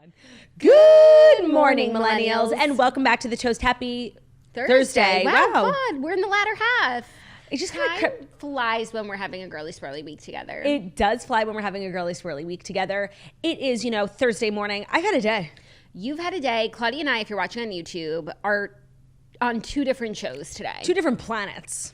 on. Good morning, millennials, and welcome back to the Toast. Happy Thursday. Wow, fun. We're in the latter half. It just kind of flies when we're having a girly swirly week together. It does fly when we're having a girly swirly week together. It is, Thursday morning. I've had a day. You've had a day. Claudia and I, if you're watching on YouTube, are on two different shows today. Two different planets.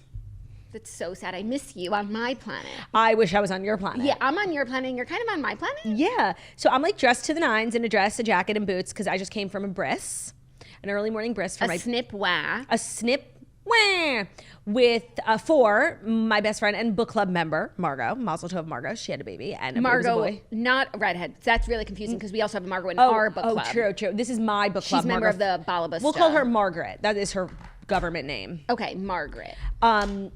That's so sad. I miss you on my planet. I wish I was on your planet. Yeah, I'm on your planet and you're kind of on my planet? Yeah. So I'm like dressed to the nines in a dress, a jacket, and boots because I just came from a bris, an early morning bris for a snip wah. A snip wah with for my best friend and book club member, Margot. Mazel tov, Margot. She had a baby and Margot, a boy. Not a redhead. That's really confusing because we also have a Margot in our book club. Oh, true. This is my book club. She's a member of the Balabasta. We'll call her Margaret. That is her government name. Okay, Margaret.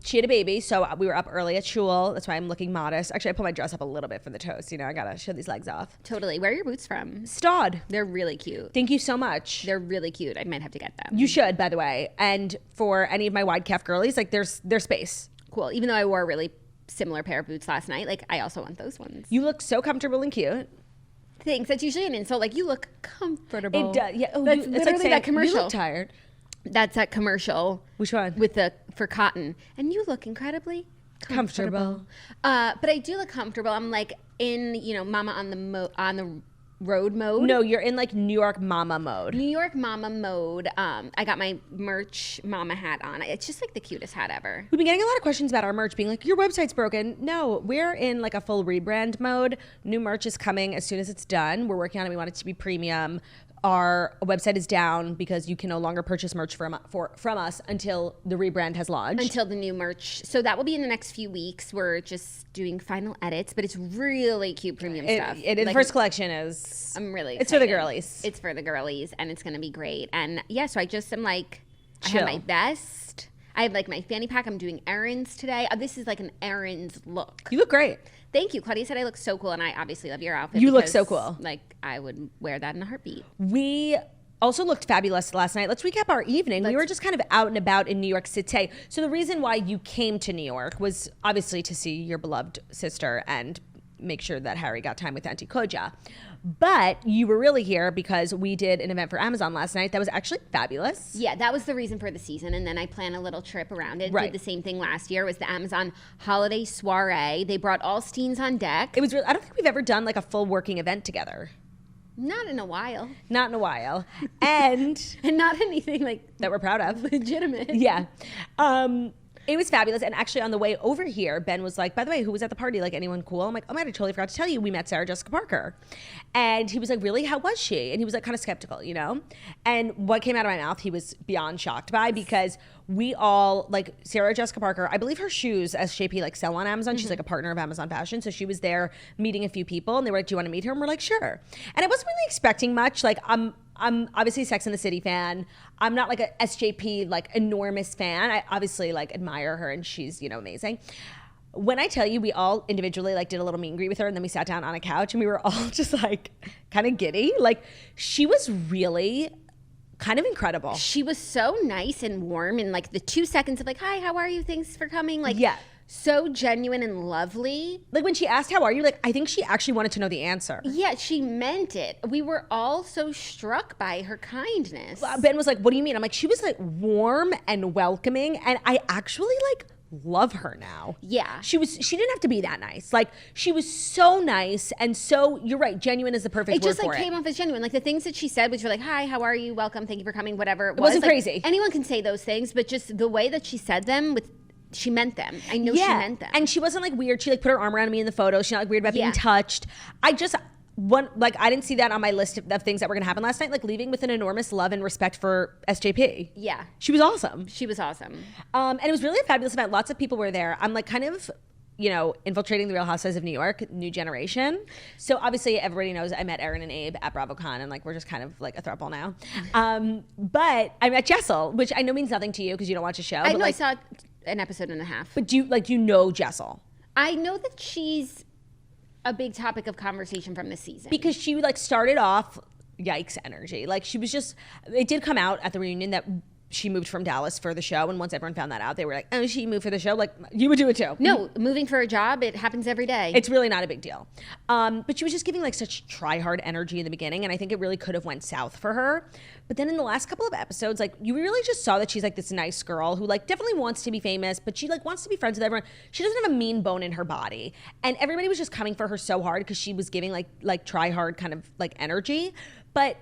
She had a baby, so we were up early at shul. That's why I'm looking modest. Actually, I put my dress up a little bit for the toast. I gotta show these legs off. Totally. Where are your boots from? Stod. They're really cute. Thank you so much. They're really cute. I might have to get them. You should, by the way. And for any of my wide calf girlies, there's space. Cool. Even though I wore a really similar pair of boots last night, I also want those ones. You look so comfortable and cute. Thanks. That's usually an insult. You look comfortable. It does. Yeah. Oh, that's literally saying, that commercial. You look tired. That's that commercial. Which one? For cotton. And you look incredibly comfortable. But I do look comfortable. I'm in, mama on the road mode. No, you're in New York mama mode. New York mama mode. I got my merch mama hat on. It's just the cutest hat ever. We've been getting a lot of questions about our merch being your website's broken. No, we're in a full rebrand mode. New merch is coming as soon as it's done. We're working on it. We want it to be premium. Our website is down because you can no longer purchase merch from us until the rebrand has launched. Until the new merch. So that will be in the next few weeks. We're just doing final edits, but it's really cute premium stuff. The first collection is... I'm really excited. It's for the girlies. It's for the girlies, and it's going to be great. And yeah, so I just am I Chill. have my vest. I have my fanny pack. I'm doing errands today. This is an errands look. You look great. Thank you. Claudia said I look so cool, and I obviously love your outfit. You look so cool. I would wear that in a heartbeat. We also looked fabulous last night. Let's recap our evening. We were just kind of out and about in New York City. So the reason why you came to New York was obviously to see your beloved sister and make sure that Harry got time with Auntie Claudia. But you were really here because we did an event for Amazon last night that was actually fabulous. Yeah, that was the reason for the season. And then I planned a little trip around it. Right. Did the same thing last year. It was the Amazon Holiday Soiree. They brought all Steens on deck. It was I don't think we've ever done a full working event together. Not in a while. Not in a while. And... and not anything that we're proud of. Legitimate. Yeah. It was fabulous. And actually on the way over here, Ben was by the way, who was at the party? Anyone cool? I'm oh my God, I totally forgot to tell you. We met Sarah Jessica Parker. And he was really? How was she? And he was kind of skeptical, And what came out of my mouth, he was beyond shocked by because we all, Sarah Jessica Parker, I believe her shoes, SJP, sell on Amazon. Mm-hmm. She's a partner of Amazon Fashion. So she was there meeting a few people and they were do you want to meet her? And we're sure. And I wasn't really expecting much. I'm obviously a Sex and the City fan. I'm not a SJP enormous fan. I obviously admire her and she's amazing. When I tell you we all individually did a little meet and greet with her and then we sat down on a couch and we were all just kind of giddy. She was really kind of incredible. She was so nice and warm in the 2 seconds of hi, how are you? Thanks for coming. Yeah. So genuine and lovely. When she asked, how are you? I think she actually wanted to know the answer. Yeah, she meant it. We were all so struck by her kindness. Ben was what do you mean? I'm she was warm and welcoming. And I actually love her now. Yeah. She didn't have to be that nice. She was so nice and so, you're right, genuine is the perfect word for it. It just came off as genuine. The things that she said, which were hi, how are you? Welcome, thank you for coming, whatever it was. It wasn't crazy. Anyone can say those things, but just the way that she said them she meant them. I know she meant them. And she wasn't weird. She put her arm around me in the photo. She's not weird about being touched. I just I didn't see that on my list of things that were going to happen last night. Leaving with an enormous love and respect for SJP. Yeah. She was awesome. She was awesome. And it was really a fabulous event. Lots of people were there. I'm kind of infiltrating the Real Housewives of New York, new generation. So obviously everybody knows I met Erin and Abe at BravoCon and we're just kind of a throuple now. But I met Jessel, which I know means nothing to you because you don't watch the show. I know, I saw an episode and a half. But do you know Jessel? I know that she's a big topic of conversation from this season. Because she started off yikes energy. She was just, it did come out at the reunion that she moved from Dallas for the show. And once everyone found that out, they were like, oh, she moved for the show. Like, you would do it too. No, moving for a job, it happens every day. It's really not a big deal. But she was just giving like such try-hard energy in the beginning. And I think it really could have went south for her. But then in the last couple of episodes, like you really just saw that she's like this nice girl who like definitely wants to be famous, but she like wants to be friends with everyone. She doesn't have a mean bone in her body. And everybody was just coming for her so hard because she was giving like try-hard kind of like energy. But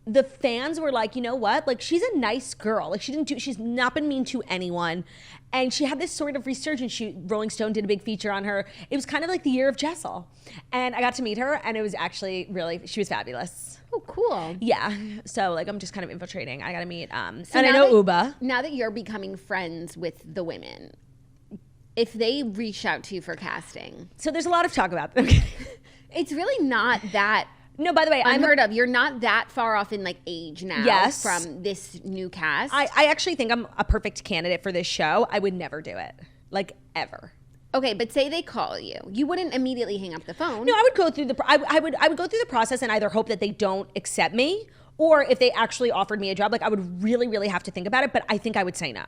the fans were like, you know what? Like, she's a nice girl. Like, she's not been mean to anyone. And she had this sort of resurgence. Rolling Stone did a big feature on her. It was kind of like the year of Jessel. And I got to meet her, and it was actually she was fabulous. Oh, cool. Yeah. So, like, I'm just kind of infiltrating. I got to meet, So and I know Uba. Now that you're becoming friends with the women, if they reach out to you for casting. So there's a lot of talk about them. It's really not that No, by the way, unheard of. You're not that far off in like age now Yes. from this new cast. I actually think I'm a perfect candidate for this show. I would never do it. Like, ever. Okay, but say they call you. You wouldn't immediately hang up the phone. No, I would go through I would go through the process and either hope that they don't accept me, or if they actually offered me a job, like I would really, really have to think about it, but I think I would say no.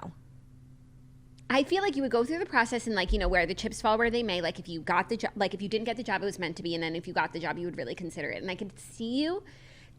I feel like you would go through the process and like, you know, where the chips fall where they may. Like if you got the job, like if you didn't get the job, it was meant to be. And then if you got the job, you would really consider it. And I could see you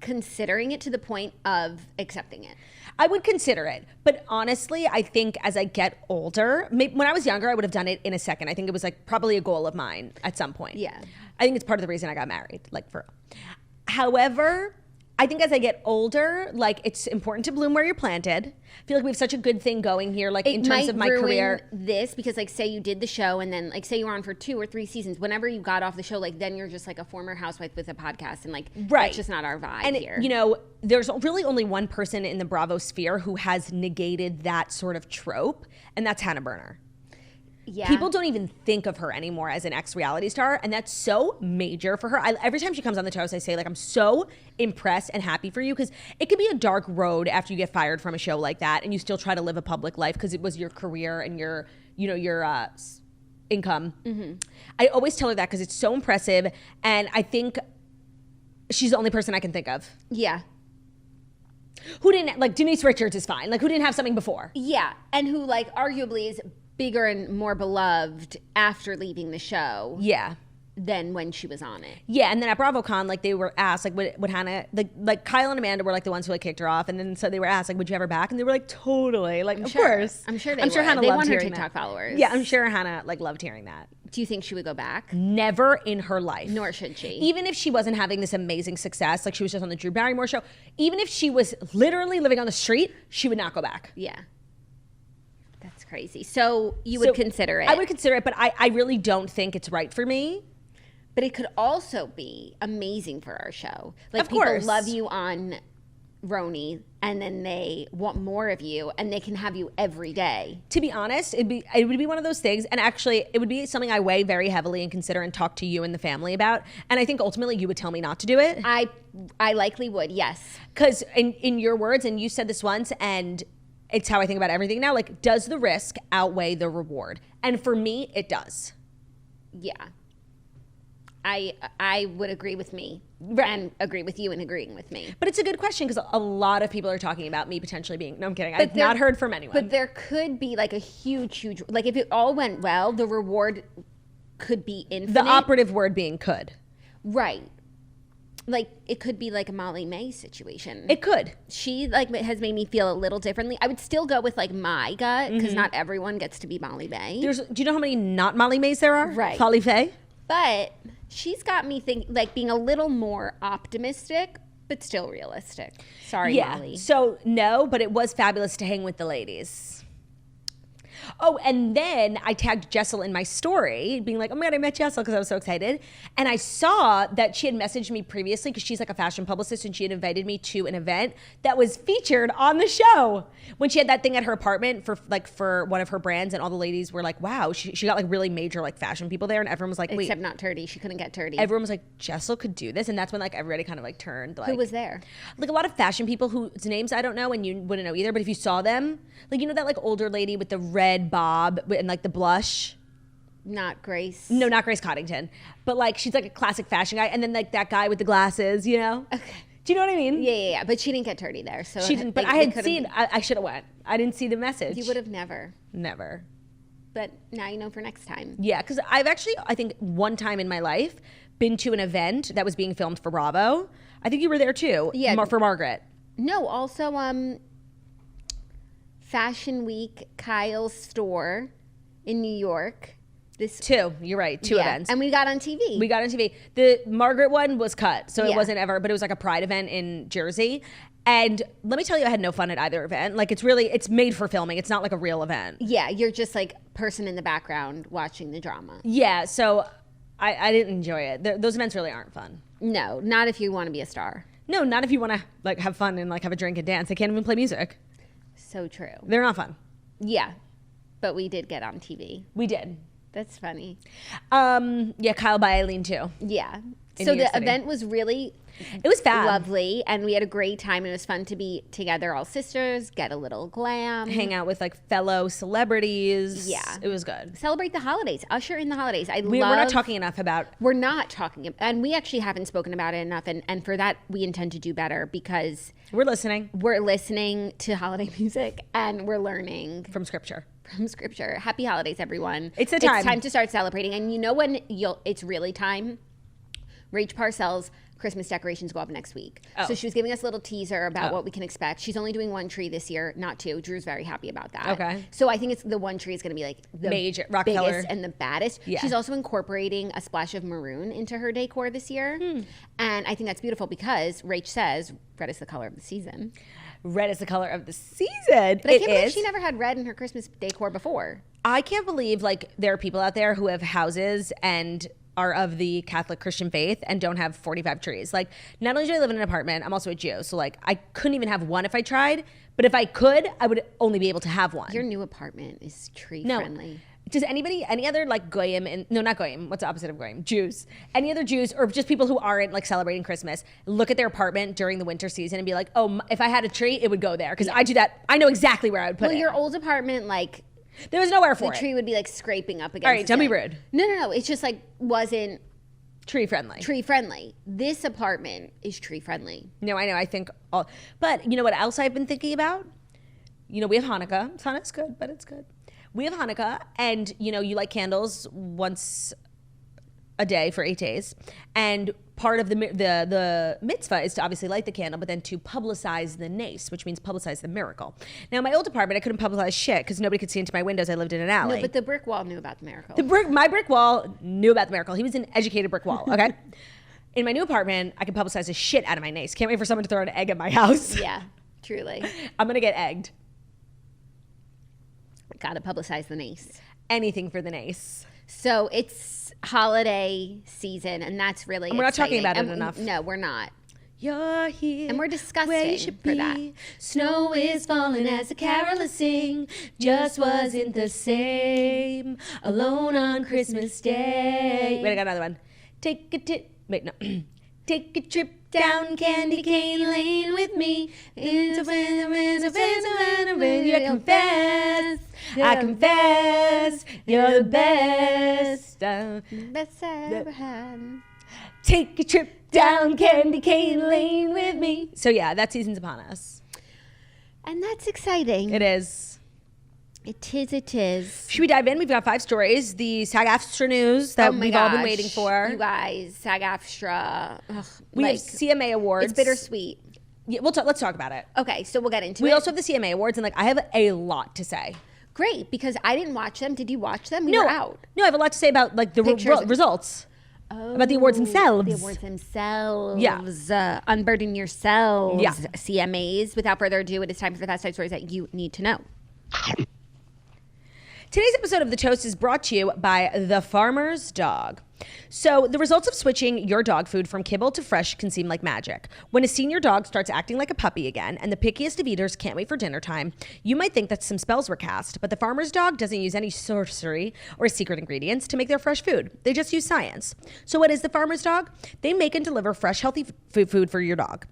considering it to the point of accepting it. I would consider it. But honestly, I think as I get older, when I was younger, I would have done it in a second. I think it was like probably a goal of mine at some point. Yeah. I think it's part of the reason I got married, like for real. However, I think as I get older, like it's important to bloom where you're planted. I feel like we have such a good thing going here, like in terms of my career. This because like say you did the show and then like say you were on for 2 or 3 seasons. Whenever you got off the show, like then you're just like a former housewife with a podcast, and like that's just not our vibe and here. You know, there's really only one person in the Bravo sphere who has negated that sort of trope, and that's Hannah Berner. Yeah. People don't even think of her anymore as an ex-reality star, and that's so major for her. Every time she comes on the show, I say, like, I'm so impressed and happy for you, because it could be a dark road after you get fired from a show like that, and you still try to live a public life because it was your career and your, you know, your income. Mm-hmm. I always tell her that because it's so impressive, and I think she's the only person I can think of. Yeah. Who didn't, like, Denise Richards is fine. Like, who didn't have something before? Yeah, and who, like, arguably is bigger and more beloved after leaving the show. Yeah. Than when she was on it. Yeah, and then at BravoCon, like, they were asked, like, would Hannah, like Kyle and Amanda were, like, the ones who, like, kicked her off, and then so they were asked, like, would you have her back? And they were like, totally. Like, of course. I'm sure I'm sure Hannah loved hearing her TikTok followers. Yeah, I'm sure Hannah, like, loved hearing that. Do you think she would go back? Never in her life. Nor should she. Even if she wasn't having this amazing success, like she was just on the Drew Barrymore show, even if she was literally living on the street, she would not go back. Yeah. That's crazy. So you would consider it. I would consider it, but I really don't think it's right for me. But it could also be amazing for our show. Like, of course. People love you on Roni, and then they want more of you, and they can have you every day. To be honest, it would be one of those things, and actually, it would be something I weigh very heavily and consider and talk to you and the family about. And I think ultimately you would tell me not to do it. I likely would, yes. Because in your words, and you said this once, and it's how I think about everything now, like, does the risk outweigh the reward? And for me, it does. Yeah. I would agree with me, right, and agree with you in agreeing with me. But it's a good question, because a lot of people are talking about me potentially being, no, I'm kidding. I've not heard from anyone. But there could be like a huge, like if it all went well, the reward could be infinite. The operative word being could. Right. Like it could be like a Molly May situation. It could. She like has made me feel a little differently. I would still go with like my gut, because not everyone gets to be Molly May. Do you know how many not Molly Mays there are? Right. Folly Faye? But she's got me being a little more optimistic, but still realistic. Sorry, Molly. So no, but it was fabulous to hang with the ladies. Oh, and then I tagged Jessel in my story, being like, oh my God, I met Jessel, because I was so excited. And I saw that she had messaged me previously, because she's like a fashion publicist, and she had invited me to an event that was featured on the show. When she had that thing at her apartment for one of her brands, and all the ladies were like, wow, she got like really major like fashion people there, and everyone was like, wait. Except not Turdy. She couldn't get Turdy. Everyone was like, Jessel could do this. And that's when like everybody kind of like turned. Like, who was there? Like a lot of fashion people whose names I don't know, and you wouldn't know either, but if you saw them, like, you know that like older lady with the red bob and like the blush? Not Grace. No, not Grace Coddington. But like she's like a classic fashion guy, and then like that guy with the glasses, you know? Okay. Do you know what I mean? Yeah. But she didn't get dirty there. So She didn't, but I had seen, I should have went. I didn't see the message. You would have never. Never. But now you know for next time. Yeah, because I've actually, I think one time in my life, been to an event that was being filmed for Bravo. I think you were there too. Yeah. For Margaret. No, also Fashion Week, Kyle's store in New York. Two, you're right, two events. And we got on TV. We got on TV. The Margaret one was cut, so it Yeah. wasn't ever, but it was like a Pride event in Jersey. And let me tell you, I had no fun at either event. Like, it's made for filming. It's not like a real event. Yeah, you're just like person in the background watching the drama. Yeah, so I didn't enjoy it. Those events really aren't fun. No, not if you want to be a star. No, not if you want to like have fun and like have a drink and dance. They can't even play music. So true. They're not fun. Yeah, but we did get on TV. We did. That's funny. Yeah, Kyle by Eileen too. Yeah. In So New York the City. event was really It was fab. lovely, and we had a great time. It was fun to be together, all sisters, get a little glam, Hang out with like fellow celebrities. Yeah. It was good. celebrate the holidays, usher in the holidays. We're not talking enough about. We're not talking, and we actually haven't spoken about it enough. And for that, we intend to do better because We're listening we're listening to holiday music and we're learning from scripture. from scripture. Happy holidays, everyone! It's the time. It's time to start celebrating, and you know when it's really time. Rach Parcells' Christmas decorations go up next week. Oh. So she was giving us a little teaser about what we can expect. She's only doing one tree this year, not two. Drew's very happy about that. Okay. So I think the one tree is going to be like the Major, Rockefeller. biggest and the baddest. Yeah. She's also incorporating a splash of maroon into her decor this year. And I think that's beautiful because Rach says red is the color of the season. Red is the color of the season. But I can't believe she never had red in her Christmas decor before. I can't believe like there are people out there who have houses and are of the Catholic Christian faith and don't have 45 trees. Like, not only do I live in an apartment, I'm also a Jew. So like I couldn't even have one if I tried, but if I could, I would only be able to have one. Your new apartment is tree No. friendly. Does any other like goyim no, not goyim, what's the opposite of goyim? Jews. Any other Jews or just people who aren't like celebrating Christmas look at their apartment during the winter season and be like, oh, if I had a tree, it would go there. Because I do that. I know exactly where I would put Well, it. your old apartment, like There was nowhere for the it. tree would be like scraping up against. All right, don't be it. rude. No. It's just like wasn't Tree friendly. tree friendly. This apartment is tree friendly. No, I know. I think all. But you know what else I've been thinking about? You know, we have Hanukkah. Hanukkah's good, but it's good. We have Hanukkah, and you know, you light candles once a day for 8 days, and part of the mitzvah is to obviously light the candle, but then to publicize the nace, which means publicize the miracle. Now, my old apartment, I couldn't publicize shit because nobody could see into my windows. I lived in an alley. No, but the brick wall knew about the miracle. My brick wall knew about the miracle. He was an educated brick wall. Okay. In my new apartment, I can publicize the shit out of my nace. Can't wait for someone to throw an egg at my house. Yeah, truly. I'm gonna get egged. Gotta publicize the nace. Anything for the nace. So it's holiday season, and that's really And we're not talking exciting. about it enough. No, we're not. You're here. And we're disgusting for that. Snow is falling as the carolers sing. Just wasn't the same. Alone on Christmas Day. Wait, I got another one. Take a trip. Wait, no. Take a trip down Candy Cane Lane with me. I confess, you're the best. Best I ever had. Take a trip down Candy Cane Lane with me. So yeah, that season's upon us. And that's exciting. It is. It is. Should we dive in? We've got 5 stories. The SAGAFSTRA news that Oh my we've all been gosh. waiting for. You guys, SAGAFSTRA. Ugh, We have CMA Awards. It's bittersweet. Yeah, let's talk about it. Okay, so we'll get into We it. also have the CMA Awards, and like I have a lot to say. Great, because I didn't watch them. Did you watch them? We No, were out. No, I have a lot to say about like the Pictures. results. About the awards themselves. The awards themselves. Yeah. Unburden yourselves. Yeah. CMAs. Without further ado, it is time for the Fast 5 stories that you need to know. Today's episode of The Toast is brought to you by The Farmer's Dog. So the results of switching your dog food from kibble to fresh can seem like magic. When a senior dog starts acting like a puppy again and the pickiest of eaters can't wait for dinner time, you might think that some spells were cast, but the Farmer's Dog doesn't use any sorcery or secret ingredients to make their fresh food. They just use science. So what is the Farmer's Dog? They make and deliver fresh, healthy food for your dog.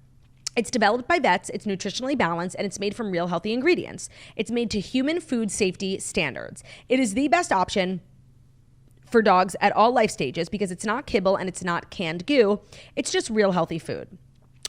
It's developed by vets, it's nutritionally balanced, and it's made from real healthy ingredients. It's made to human food safety standards. It is the best option for dogs at all life stages because it's not kibble and it's not canned goo. It's just real healthy food.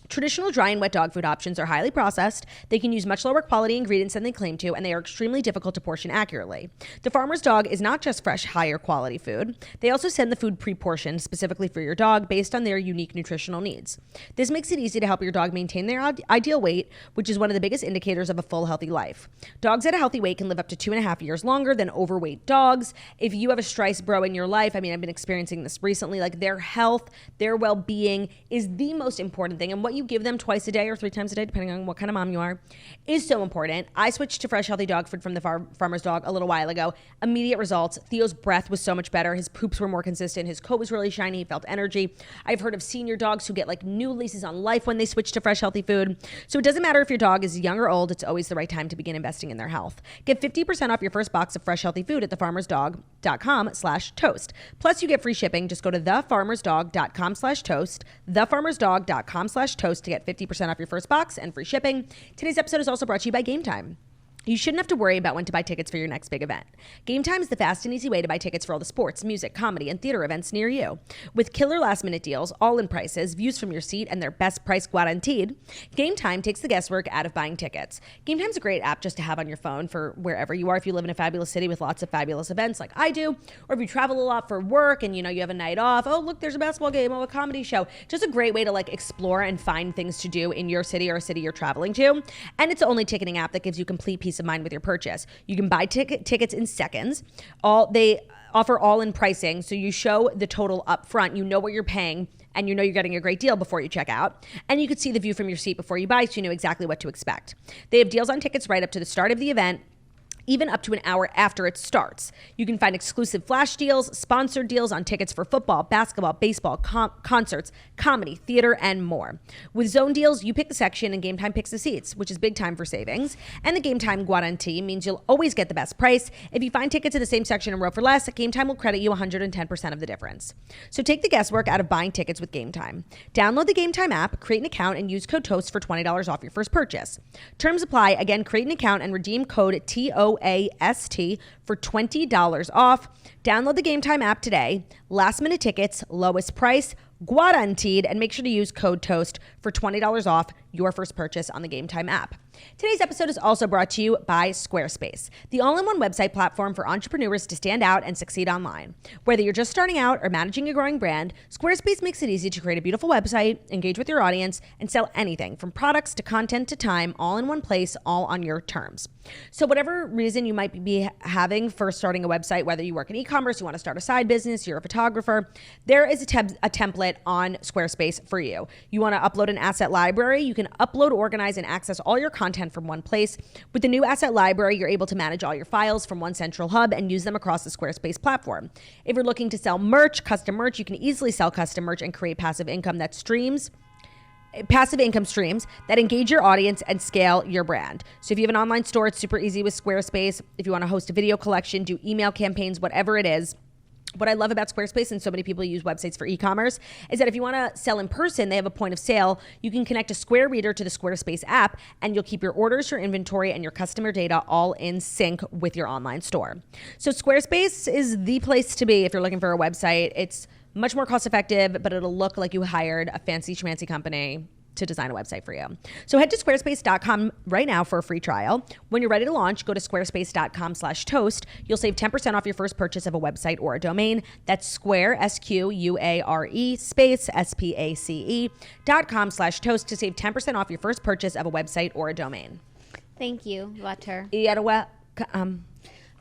Traditional dry and wet dog food options are highly processed, they can use much lower quality ingredients than they claim to, and they are extremely difficult to portion accurately. The Farmer's Dog is not just fresh, higher quality food. They also send the food pre-portioned specifically for your dog based on their unique nutritional needs. This makes it easy to help your dog maintain their ideal weight, which is one of the biggest indicators of a full, healthy life. Dogs at a healthy weight can live up to 2.5 years longer than overweight dogs. If you have a Strice bro in your life, I mean, I've been experiencing this recently, like their health, their well-being is the most important thing, and what you give them twice a day or 3 times a day, depending on what kind of mom you are, is so important. I switched to fresh, healthy dog food from the Farmer's Dog a little while ago. Immediate results. Theo's breath was so much better. His poops were more consistent. His coat was really shiny. He felt energy. I've heard of senior dogs who get like new leases on life when they switch to fresh, healthy food. So it doesn't matter if your dog is young or old, it's always the right time to begin investing in their health. Get 50% off your first box of fresh, healthy food at thefarmersdog.com/toast. Plus, you get free shipping. Just go to thefarmersdog.com/toast, thefarmersdog.com/toast to get 50% off your first box and free shipping. Today's episode is also brought to you by Game Time. You shouldn't have to worry about when to buy tickets for your next big event. Game Time is the fast and easy way to buy tickets for all the sports, music, comedy, and theater events near you. With killer last-minute deals, all-in prices, views from your seat, and their best price guaranteed, Game Time takes the guesswork out of buying tickets. Game Time's a great app just to have on your phone for wherever you are. If you live in a fabulous city with lots of fabulous events like I do, or if you travel a lot for work and you have a night off, oh, look, there's a basketball game, oh, a comedy show. Just a great way to explore and find things to do in your city or a city you're traveling to. And it's the only ticketing app that gives you complete peace of mind with your purchase. You can buy tickets in seconds. They offer all-in pricing, so you show the total up front. You know what you're paying, and you know you're getting a great deal before you check out. And you could see the view from your seat before you buy, so you know exactly what to expect. They have deals on tickets right up to the start of the event, even up to an hour after it starts. You can find exclusive flash deals, sponsored deals on tickets for football, basketball, baseball, concerts, comedy, theater, and more. With zone deals, you pick the section and Game Time picks the seats, which is big time for savings. And the Game Time guarantee means you'll always get the best price. If you find tickets in the same section and row for less, Game Time will credit you 110% of the difference. So take the guesswork out of buying tickets with Game Time. Download the Game Time app, create an account, and use code TOAST for $20 off your first purchase. Terms apply. Again, create an account and redeem code TOAST for $20 off. Download the Game Time app today. Last minute tickets, lowest price, guaranteed, and make sure to use code TOAST for $20 off your first purchase on the Game Time app. Today's episode is also brought to you by Squarespace, the all-in-one website platform for entrepreneurs to stand out and succeed online. Whether you're just starting out or managing a growing brand, Squarespace makes it easy to create a beautiful website, engage with your audience, and sell anything from products to content to time, all in one place, all on your terms. So whatever reason you might be having for starting a website, whether you work in e-commerce, you want to start a side business, you're a photographer, there is a template on Squarespace for you. You want to upload an asset library, you can upload, organize, and access all your content from one place. With the new asset library, you're able to manage all your files from one central hub and use them across the Squarespace platform. If you're looking to sell custom merch, you can easily sell custom merch and create passive income streams that engage your audience and scale your brand. So if you have an online store, it's super easy with Squarespace. If you want to host a video collection, do email campaigns, whatever it is. What I love about Squarespace, and so many people use websites for e-commerce, is that if you want to sell in person, they have a point of sale. You can connect a Square Reader to the Squarespace app, and you'll keep your orders, your inventory, and your customer data all in sync with your online store. So Squarespace is the place to be if you're looking for a website. It's much more cost effective, but it'll look like you hired a fancy schmancy company to design a website for you. So head to squarespace.com right now for a free trial. When you're ready to launch, go to squarespace.com/toast. You'll save 10% off your first purchase of a website or a domain. That's Square, SQUARE, space, SPACE.com/toast to save 10% off your first purchase of a website or a domain. Thank you, Butter. You're welcome.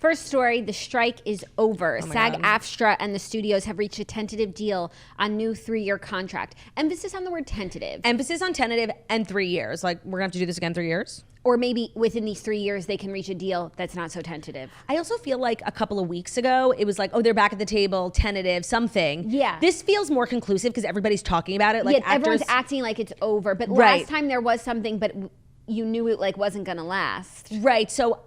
First story, the strike is over. Oh SAGAFSTRA and the studios have reached a tentative deal on new 3-year contract. Emphasis on the word tentative. Emphasis on tentative and 3 years. We're going to have to do this again 3 years? Or maybe within these 3 years, they can reach a deal that's not so tentative. I also feel like a couple of weeks ago, it was like, oh, they're back at the table, tentative, something. Yeah. This feels more conclusive because everybody's talking about it. Everyone's acting like it's over. But last time there was something, but you knew it wasn't going to last. Right. So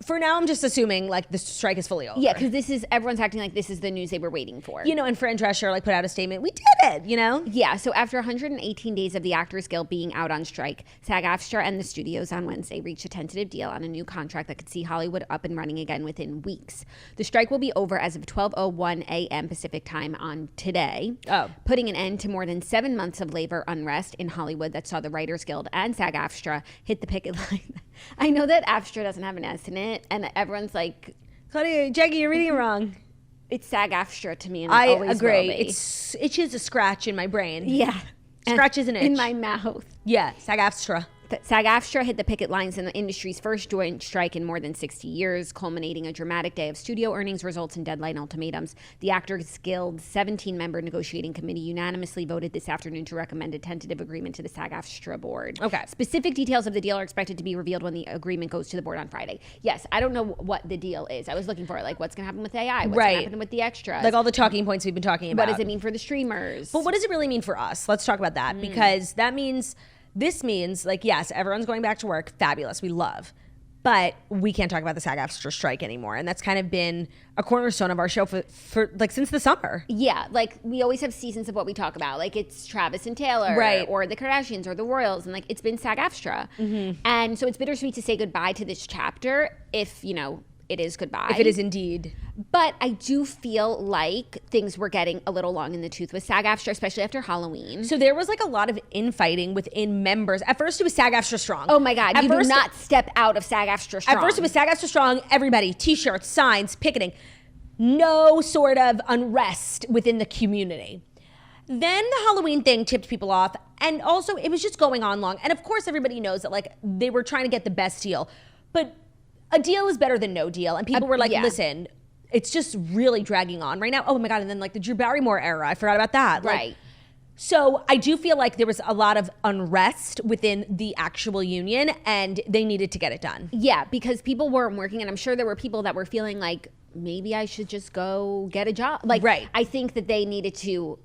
For now, I'm just assuming like the strike is fully over. Yeah, because everyone's acting like this is the news they were waiting for. And Fran Drescher like put out a statement. We did it, Yeah, so after 118 days of the Actors Guild being out on strike, SAG-AFTRA and the studios on Wednesday reached a tentative deal on a new contract that could see Hollywood up and running again within weeks. The strike will be over as of 12:01 a.m. Pacific time on today, putting an end to more than 7 months of labor unrest in Hollywood that saw the Writers Guild and SAG-AFTRA hit the picket line. I know that AFTRA doesn't have an S in it, and everyone's like, Claudia, Jackie, you're reading it wrong. It's SAG-AFTRA to me, and I it always agree. will be. It's just a scratch in my brain. Yeah. Scratch is an itch. In my mouth. Yeah, SAG-AFTRA. SAG-AFTRA hit the picket lines in the industry's first joint strike in more than 60 years, culminating a dramatic day of studio earnings results and deadline ultimatums. The Actors Guild's 17-member negotiating committee unanimously voted this afternoon to recommend a tentative agreement to the SAG-AFTRA board. Okay. Specific details of the deal are expected to be revealed when the agreement goes to the board on Friday. Yes, I don't know what the deal is. I was looking for like what's going to happen with AI, what's going to happen with the extras. Like all the talking points we've been talking about. What does it mean for the streamers? But what does it really mean for us? Let's talk about that because that means... This means, like, yes, everyone's going back to work. Fabulous. We love. But we can't talk about the SAG-AFTRA strike anymore. And that's kind of been a cornerstone of our show for like, since the summer. Yeah. Like, we always have seasons of what we talk about. Like, it's Travis and Taylor. Right. Or the Kardashians or the Royals. And, like, it's been SAG-AFTRA. Mm-hmm. And so it's bittersweet to say goodbye to this chapter if, it is goodbye. If it is indeed. But I do feel like things were getting a little long in the tooth with SAG-AFTRA, especially after Halloween. So there was like a lot of infighting within members. At first it was SAG-AFTRA Strong. Oh my God, you do not step out of SAG-AFTRA Strong. At first it was SAG-AFTRA Strong, everybody, t-shirts, signs, picketing. No sort of unrest within the community. Then the Halloween thing tipped people off. And also it was just going on long. And of course everybody knows that like they were trying to get the best deal. But a deal is better than no deal. And people were like, listen, it's just really dragging on right now. Oh my God. And then like the Drew Barrymore era, I forgot about that. Right. Like, so I do feel like there was a lot of unrest within the actual union and they needed to get it done. Yeah, because people weren't working. And I'm sure there were people that were feeling like, maybe I should just go get a job. Like, right. I think that they needed to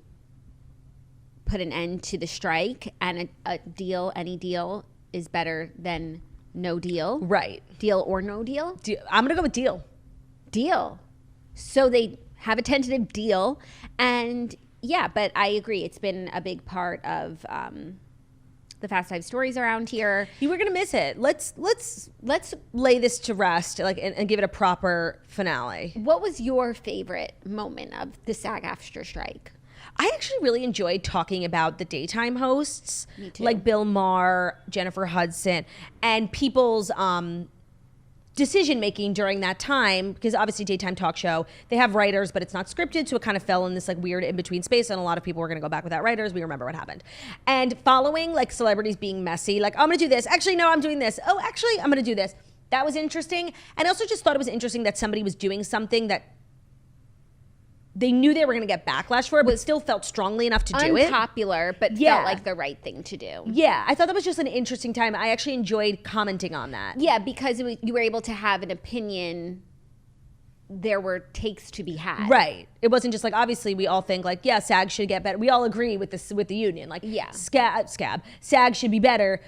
put an end to the strike, and a deal, any deal is better than no deal. Right. Deal or no deal? I'm going to go with deal. Deal. So they have a tentative deal. And yeah, but I agree. It's been a big part of the Fast Five stories around here. You were going to miss it. Let's lay this to rest and give it a proper finale. What was your favorite moment of the SAG-AFTRA strike? I actually really enjoyed talking about the daytime hosts, Me too. like Bill Maher, Jennifer Hudson, and people's decision-making during that time, because obviously daytime talk show, they have writers, but it's not scripted, so it kind of fell in this like weird in-between space, and a lot of people were going to go back without writers. We remember what happened. And following like celebrities being messy, like, oh, I'm going to do this. Actually, no, I'm doing this. Oh, actually, I'm going to do this. That was interesting. And I also just thought it was interesting that somebody was doing something that they knew they were going to get backlash for it, but still felt strongly enough to do it. Unpopular, but felt like the right thing to do. Yeah, I thought that was just an interesting time. I actually enjoyed commenting on that. Yeah, because you were able to have an opinion. There were takes to be had. Right. It wasn't just like, obviously we all think like, yeah, SAG should get better. We all agree with this, with the union. Like, yeah, SAG should be better.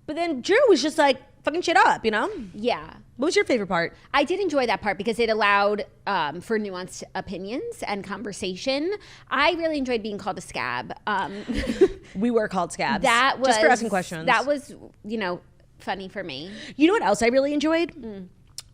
But then Drew was just like, fucking shit up, Yeah. What was your favorite part? I did enjoy that part because it allowed for nuanced opinions and conversation. I really enjoyed being called a scab. We were called scabs. That was just for asking questions. That was, funny for me. You know what else I really enjoyed?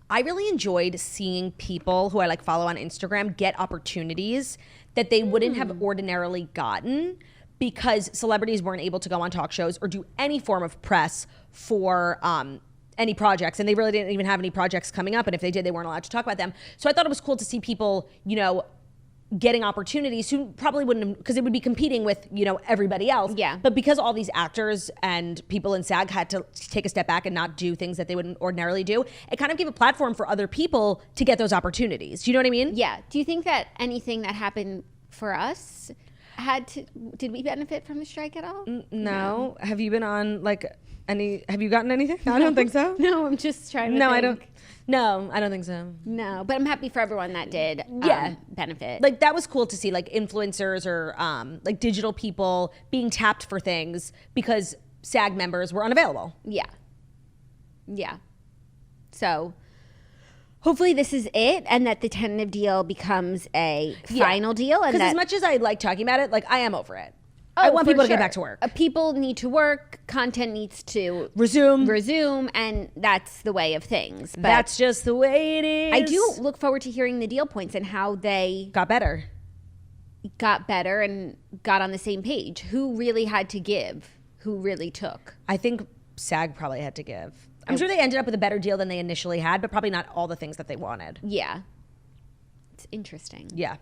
I really enjoyed seeing people who I like follow on Instagram get opportunities that they wouldn't have ordinarily gotten because celebrities weren't able to go on talk shows or do any form of press for any projects, and they really didn't even have any projects coming up, and if they did, they weren't allowed to talk about them. So I thought it was cool to see people, getting opportunities who probably wouldn't, because it would be competing with, everybody else. Yeah. But because all these actors and people in SAG had to take a step back and not do things that they wouldn't ordinarily do, it kind of gave a platform for other people to get those opportunities. Do you know what I mean? Yeah. Do you think that anything that happened for us did we benefit from the strike at all? No. Have you been on have you gotten anything? No, I don't think so. No, I'm just trying to think. I don't think so. No, but I'm happy for everyone that did benefit. Like, that was cool to see, like, influencers or, like, digital people being tapped for things because SAG members were unavailable. Yeah. Yeah. So hopefully this is it, and that the tentative deal becomes a final deal. Because as much as I like talking about it, like I am over it. I want people to get back to work. People need to work. Content needs to resume, and that's the way of things. But that's just the way it is. I do look forward to hearing the deal points and how they got better and got on the same page. Who really had to give? Who really took? I think SAG probably had to give. I'm sure they ended up with a better deal than they initially had, but probably not all the things that they wanted. Yeah. It's interesting. Yeah.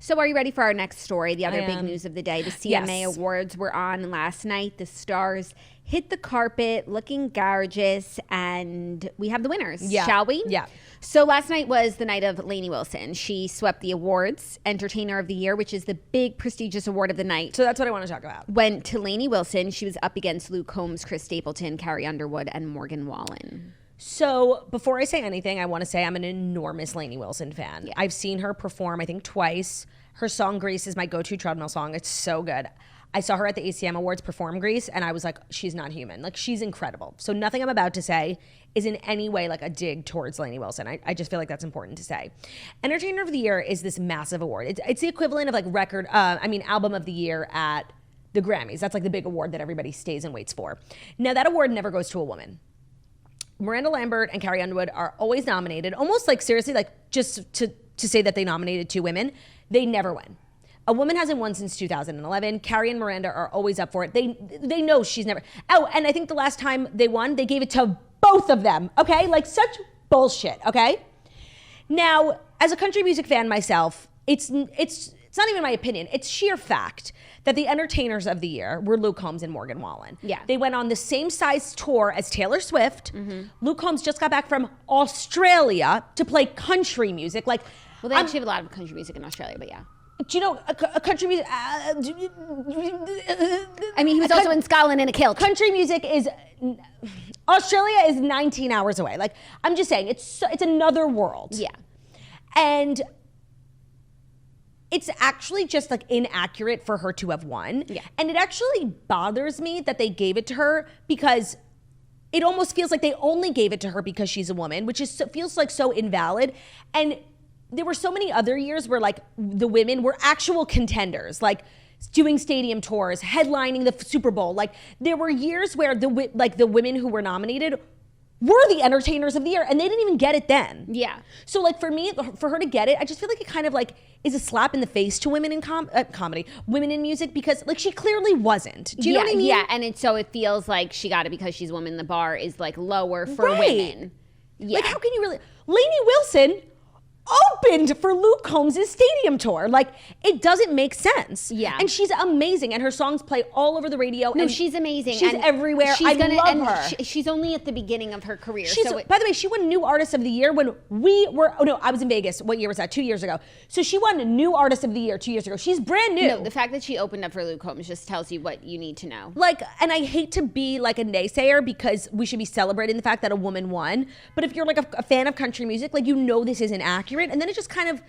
So are you ready for our next story? The other big news of the day. The CMA Awards were on last night. The stars hit the carpet looking gorgeous, and we have the winners, shall we? Yeah. So last night was the night of Lainey Wilson. She swept the awards. Entertainer of the Year, which is the big prestigious award of the night. So that's what I want to talk about. Went to Lainey Wilson. She was up against Luke Combs, Chris Stapleton, Carrie Underwood, and Morgan Wallen. So before I say anything, I want to say I'm an enormous Lainey Wilson fan. Yeah. I've seen her perform, I think, twice. Her song Grease is my go-to treadmill song. It's so good. I saw her at the ACM Awards perform Grease, and I was like, she's not human. Like, she's incredible. So nothing I'm about to say is in any way like a dig towards Lainey Wilson. I just feel like that's important to say. Entertainer of the Year is this massive award. It's the equivalent of like Album of the Year at the Grammys. That's like the big award that everybody stays and waits for. Now, that award never goes to a woman. Miranda Lambert and Carrie Underwood are always nominated, almost like seriously, like just to say that they nominated two women. They never win. A woman hasn't won since 2011. Carrie and Miranda are always up for it. They know she's never. Oh, and I think the last time they won, they gave it to both of them. Okay, like such bullshit. Okay. Now, as a country music fan myself, it's not even my opinion. It's sheer fact that the entertainers of the year were Luke Combs and Morgan Wallen. Yeah. They went on the same size tour as Taylor Swift. Mm-hmm. Luke Combs just got back from Australia to play country music. Like, well, they actually have a lot of country music in Australia, but yeah. Do you know a country music? I mean, he was also in Scotland in a kilt. Country music is Australia is 19 hours away. Like, I'm just saying, it's another world. Yeah, and it's actually just like inaccurate for her to have won. Yeah, and it actually bothers me that they gave it to her because it almost feels like they only gave it to her because she's a woman, which feels like so invalid. And there were so many other years where like the women were actual contenders, like doing stadium tours, headlining the Super Bowl. Like there were years where the women who were nominated were the entertainers of the year, and they didn't even get it then. Yeah. So like for me, for her to get it, I just feel like it kind of like is a slap in the face to women in comedy, women in music, because like she clearly wasn't. Do you know what I mean? Yeah, and so it feels like she got it because she's a woman. The bar is like lower for women. Yeah. Like how can you really? Lainey Wilson opened for Luke Combs' stadium tour. Like, it doesn't make sense. Yeah. And she's amazing, and her songs play all over the radio. No, and she's amazing. She's everywhere. I love her. She's only at the beginning of her career. By the way, she won New Artist of the Year when I was in Vegas. What year was that? 2 years ago. So she won New Artist of the Year 2 years ago. She's brand new. No, the fact that she opened up for Luke Combs just tells you what you need to know. Like, and I hate to be like a naysayer because we should be celebrating the fact that a woman won. But if you're like a fan of country music, like, you know this isn't accurate. And then it just kind of,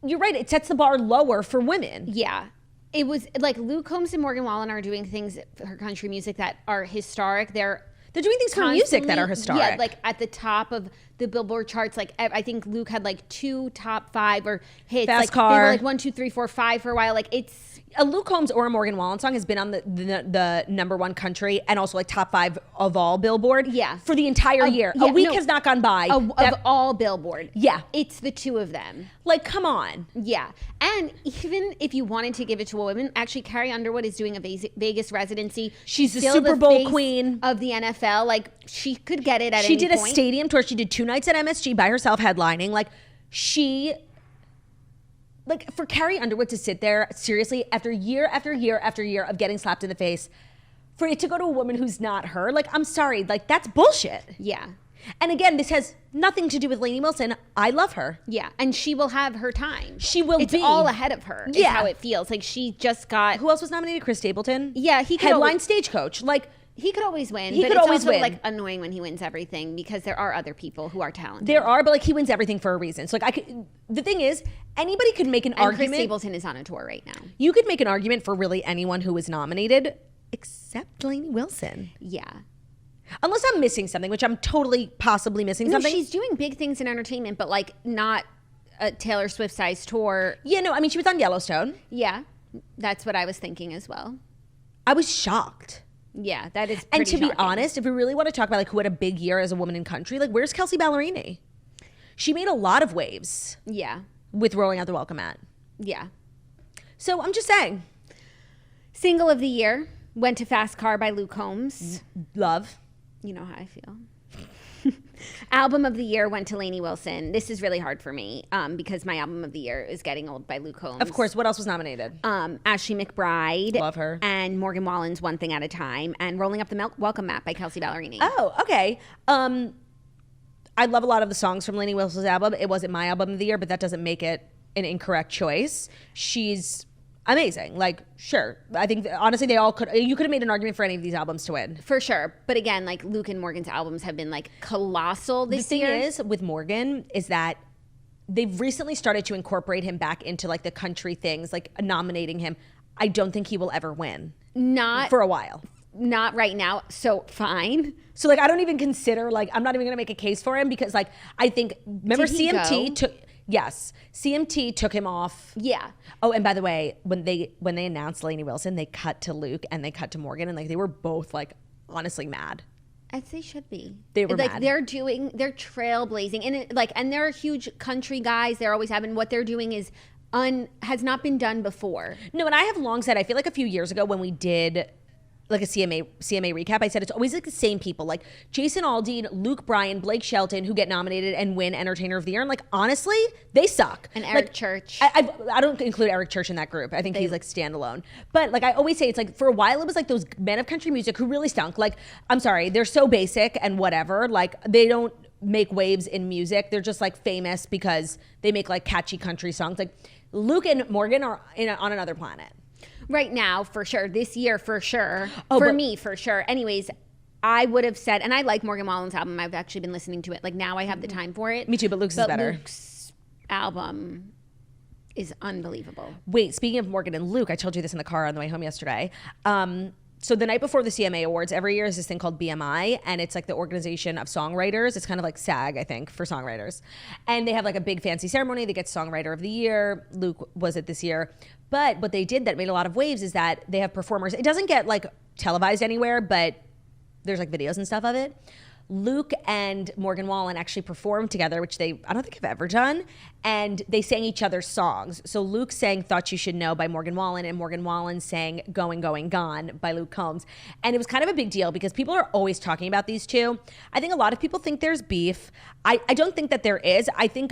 you're right, it sets the bar lower for women. Yeah. It was like Luke Combs and Morgan Wallen are doing things for her country music that are historic. They're doing things for music that are historic. Yeah, like at the top of the Billboard charts. Like I think Luke had like 2 top 5 or hits. Fast like, Car. They were like 1, 2, 3, 4, 5 for a while. Like it's a Luke Combs or a Morgan Wallen song has been on the number 1 country and also like top 5 of all Billboard. Yeah. For the entire year. A week has not gone by. Of all Billboard. Yeah. It's the 2 of them. Like, come on. Yeah. And even if you wanted to give it to a woman, actually Carrie Underwood is doing a Vegas residency. She's the Super Bowl queen of the NFL. Like, she could get it at any point. She did a stadium tour. She did 2 nights at MSG by herself headlining. Like, for Carrie Underwood to sit there, seriously, after year after year after year of getting slapped in the face, for it to go to a woman who's not her, like, I'm sorry, like, that's bullshit. Yeah. And again, this has nothing to do with Lainey Wilson. I love her. Yeah, and she will have her time. It's all ahead of her, is how it feels. Like, she just got... Who else was nominated? Chris Stapleton? Yeah, he could Headline Stagecoach. Like... He could always win. He could always win. Like, annoying when he wins everything because there are other people who are talented. There are, but like he wins everything for a reason. So like the thing is, anybody could make an argument. Chris Stapleton is on a tour right now. You could make an argument for really anyone who was nominated, except Lainey Wilson. Yeah. Unless I'm missing something, which I'm totally possibly missing No, something. she's doing big things in entertainment, but like not a Taylor Swift size tour. Yeah, no, I mean, she was on Yellowstone. Yeah, that's what I was thinking as well. I was shocked. Yeah, that is. And to be shocking. honest, if we really want to talk about like who had a big year as a woman in country, like where's Kelsey Ballerini? She made a lot of waves Yeah, with Rolling Out the Welcome Mat. yeah. So I'm just saying, Single of the year went to Fast Car by Luke Combs. love. You know how I feel. Album of the year went to Lainey Wilson. This is really hard for me because my album of the year is Getting Old by Luke Combs. Of course, what else was nominated? Ashley McBride. Love her. And Morgan Wallen's One Thing at a Time. And Rolling Up the Welcome Mat by Kelsey Ballerini. Oh, okay. I love a lot of the songs from Lainey Wilson's album. It wasn't my album of the year, but that doesn't make it an incorrect choice. She's amazing. Like, sure. I think honestly you could have made an argument for any of these albums to win. For sure. But again, like Luke and Morgan's albums have been like colossal this year. The thing is with Morgan is that they've recently started to incorporate him back into like the country things, like nominating him. I don't think he will ever win. Not for a while. Not right now. So fine. So like I don't even consider like I'm not even gonna make a case for him because like I think remember Did he CMT go? took CMT took him off. Yeah. Oh, and by the way, when they announced Lainey Wilson, they cut to Luke and they cut to Morgan and like they were both like honestly mad. As they should be. They were like mad. they're trailblazing and they're huge country guys. They're always having what they're doing is has not been done before. No, and I have long said I feel like a few years ago when we did like a CMA recap, I said it's always like the same people, like Jason Aldean, Luke Bryan, Blake Shelton, who get nominated and win Entertainer of the Year. And like honestly, they suck. And Eric like, Church. I don't include Eric Church in that group. I think he's like standalone. But like I always say, it's like for a while it was like those men of country music who really stunk. Like I'm sorry, they're so basic and whatever. Like they don't make waves in music. They're just like famous because they make like catchy country songs. Like Luke and Morgan are on another planet. Right now, for sure. This year, for sure. Oh, for but- me, for sure. Anyways, I would have said, and I like Morgan Wallen's album. I've actually been listening to it. Like now I have the time for it. Me too, but Luke's is better. Luke's album is unbelievable. Wait, speaking of Morgan and Luke, I told you this in the car on the way home yesterday. So the night before the CMA Awards, every year is this thing called BMI, and it's like the organization of songwriters. It's kind of like SAG, I think, for songwriters. And they have like a big fancy ceremony. They get Songwriter of the Year. Luke was it this year. But what they did that made a lot of waves is that they have performers. It doesn't get like televised anywhere, but there's like videos and stuff of it. Luke and Morgan Wallen actually performed together, which I don't think have ever done. And they sang each other's songs. So Luke sang Thought You Should Know by Morgan Wallen, and Morgan Wallen sang Going, Going, Gone by Luke Combs. And it was kind of a big deal because people are always talking about these two. I think a lot of people think there's beef. I don't think that there is. I think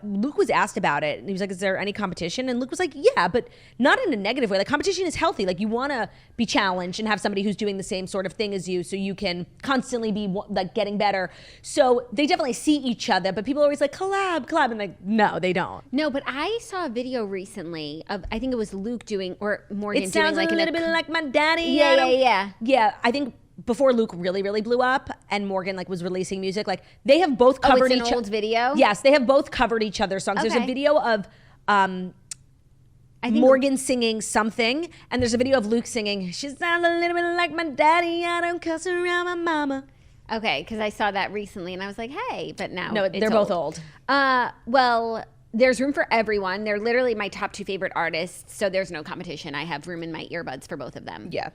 Luke was asked about it, and he was like, is there any competition? And Luke was like, yeah, but not in a negative way. Like, competition is healthy. Like, you want to be challenged and have somebody who's doing the same sort of thing as you so you can constantly be like getting better. So they definitely see each other, but people are always like, collab, and like, no, they don't. No, but I saw a video recently of, I think it was Luke doing, or Morgan It doing sounds like a little bit like my daddy. Yeah. Yeah, I think before Luke really, really blew up and Morgan like was releasing music, like they have both covered it's an old video? Yes, they have both covered each other's songs. There's a Okay. video of I think Morgan singing something, and there's a video of Luke singing, she sounds a little bit like my daddy, I don't cuss around my mama. Okay, because I saw that recently and I was like, hey, but now No, it's they're both old. Well, there's room for everyone. They're literally my top two favorite artists, so there's no competition. I have room in my earbuds for both of them. Yeah.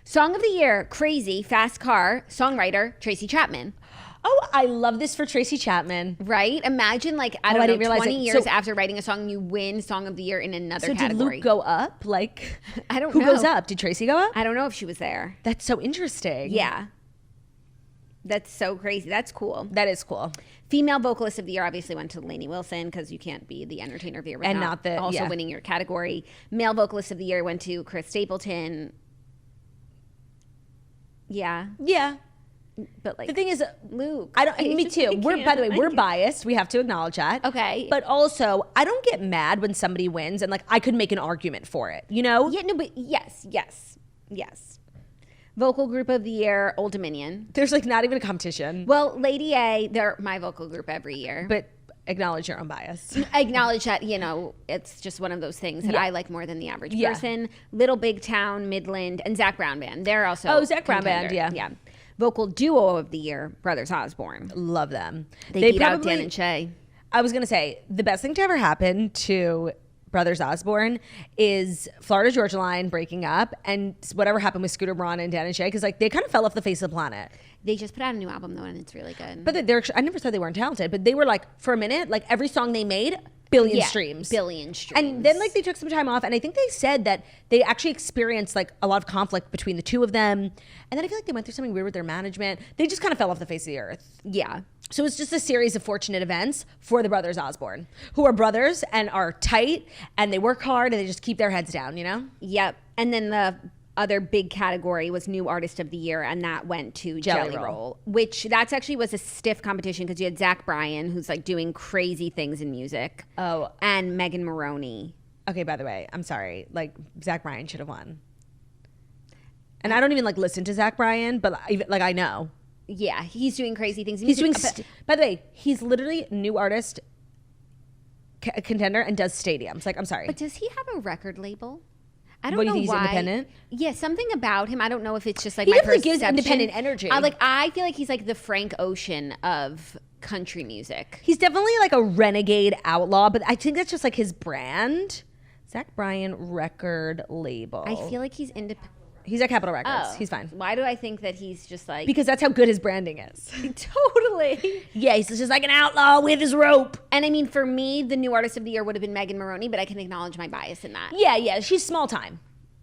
Song of the Year, Crazy, Fast Car, songwriter, Tracy Chapman. Oh, I love this for Tracy Chapman. Right? Imagine like, I I don't know, didn't realize 20 it. years So- after writing a song, you win Song of the Year in another So did category. Luke go up? Like, I don't who know. goes up? Did Tracy go up? I don't know if she was there. That's so interesting. Yeah. That's so crazy. That's cool. That is cool. Female vocalist of the year obviously went to Lainey Wilson because you can't be the entertainer of the year And without not the- also yeah. winning your category. Male vocalist of the year went to Chris Stapleton. Yeah, Yeah. but like The thing is, Luke. I don't. I Me just- too. I We're by the way, can't. we're biased. We have to acknowledge that. Okay. But also, I don't get mad when somebody wins, and like I could make an argument for it. You know? Yeah, no, but yes. Vocal group of the year, Old Dominion. There's like not even a competition. Well, Lady A, they're my vocal group every year. But acknowledge your own bias. I acknowledge that, it's just one of those things that Yeah. I like more than the average Yeah. person. Little Big Town, Midland, and Zach Brown Band. They're also Oh, Zach Brown Band, contender. yeah. Vocal duo of the year, Brothers Osborne. Love them. They beat out Dan and Shay. I was going to say, the best thing to ever happen to Brothers Osborne is Florida Georgia Line breaking up and whatever happened with Scooter Braun and Dan and Shay, because like they kind of fell off the face of the planet. They just put out a new album though, and it's really good. But I never said they weren't talented, but they were like, for a minute, like every song they made, billion streams. Billion streams. And then like they took some time off, and I think they said that they actually experienced like a lot of conflict between the two of them. And then I feel like they went through something weird with their management. They just kind of fell off the face of the earth. Yeah. So it's just a series of fortunate events for the Brothers Osborne, who are brothers and are tight, and they work hard, and they just keep their heads down, you know? Yep. And then the other big category was New Artist of the Year, and that went to Jelly Roll, which that's actually was a stiff competition because you had Zach Bryan, who's like doing crazy things in music. Oh. And Megan Maroney. Okay, by the way, I'm sorry. Like, Zach Bryan should have won. And I don't even like listen to Zach Bryan, but like I know. Yeah, he's doing crazy things. He's doing. By the way, he's literally New Artist contender and does stadiums. Like, I'm sorry. But does he have a record label? I don't What do know you think, why. he's independent? Yeah, something about him. I don't know if it's just like He my definitely perception. gives independent energy. I feel like he's like the Frank Ocean of country music. He's definitely like a renegade outlaw, but I think that's just like his brand. Zach Bryan record label. I feel like he's independent. He's at Capitol Records. Oh, He's fine. Why do I think that he's just like Because that's how good his branding is. totally? Yeah, he's just like an outlaw with his rope. And I mean, for me, the New Artist of the Year would have been Megan Maroney, but I can acknowledge my bias in that Yeah, she's small time.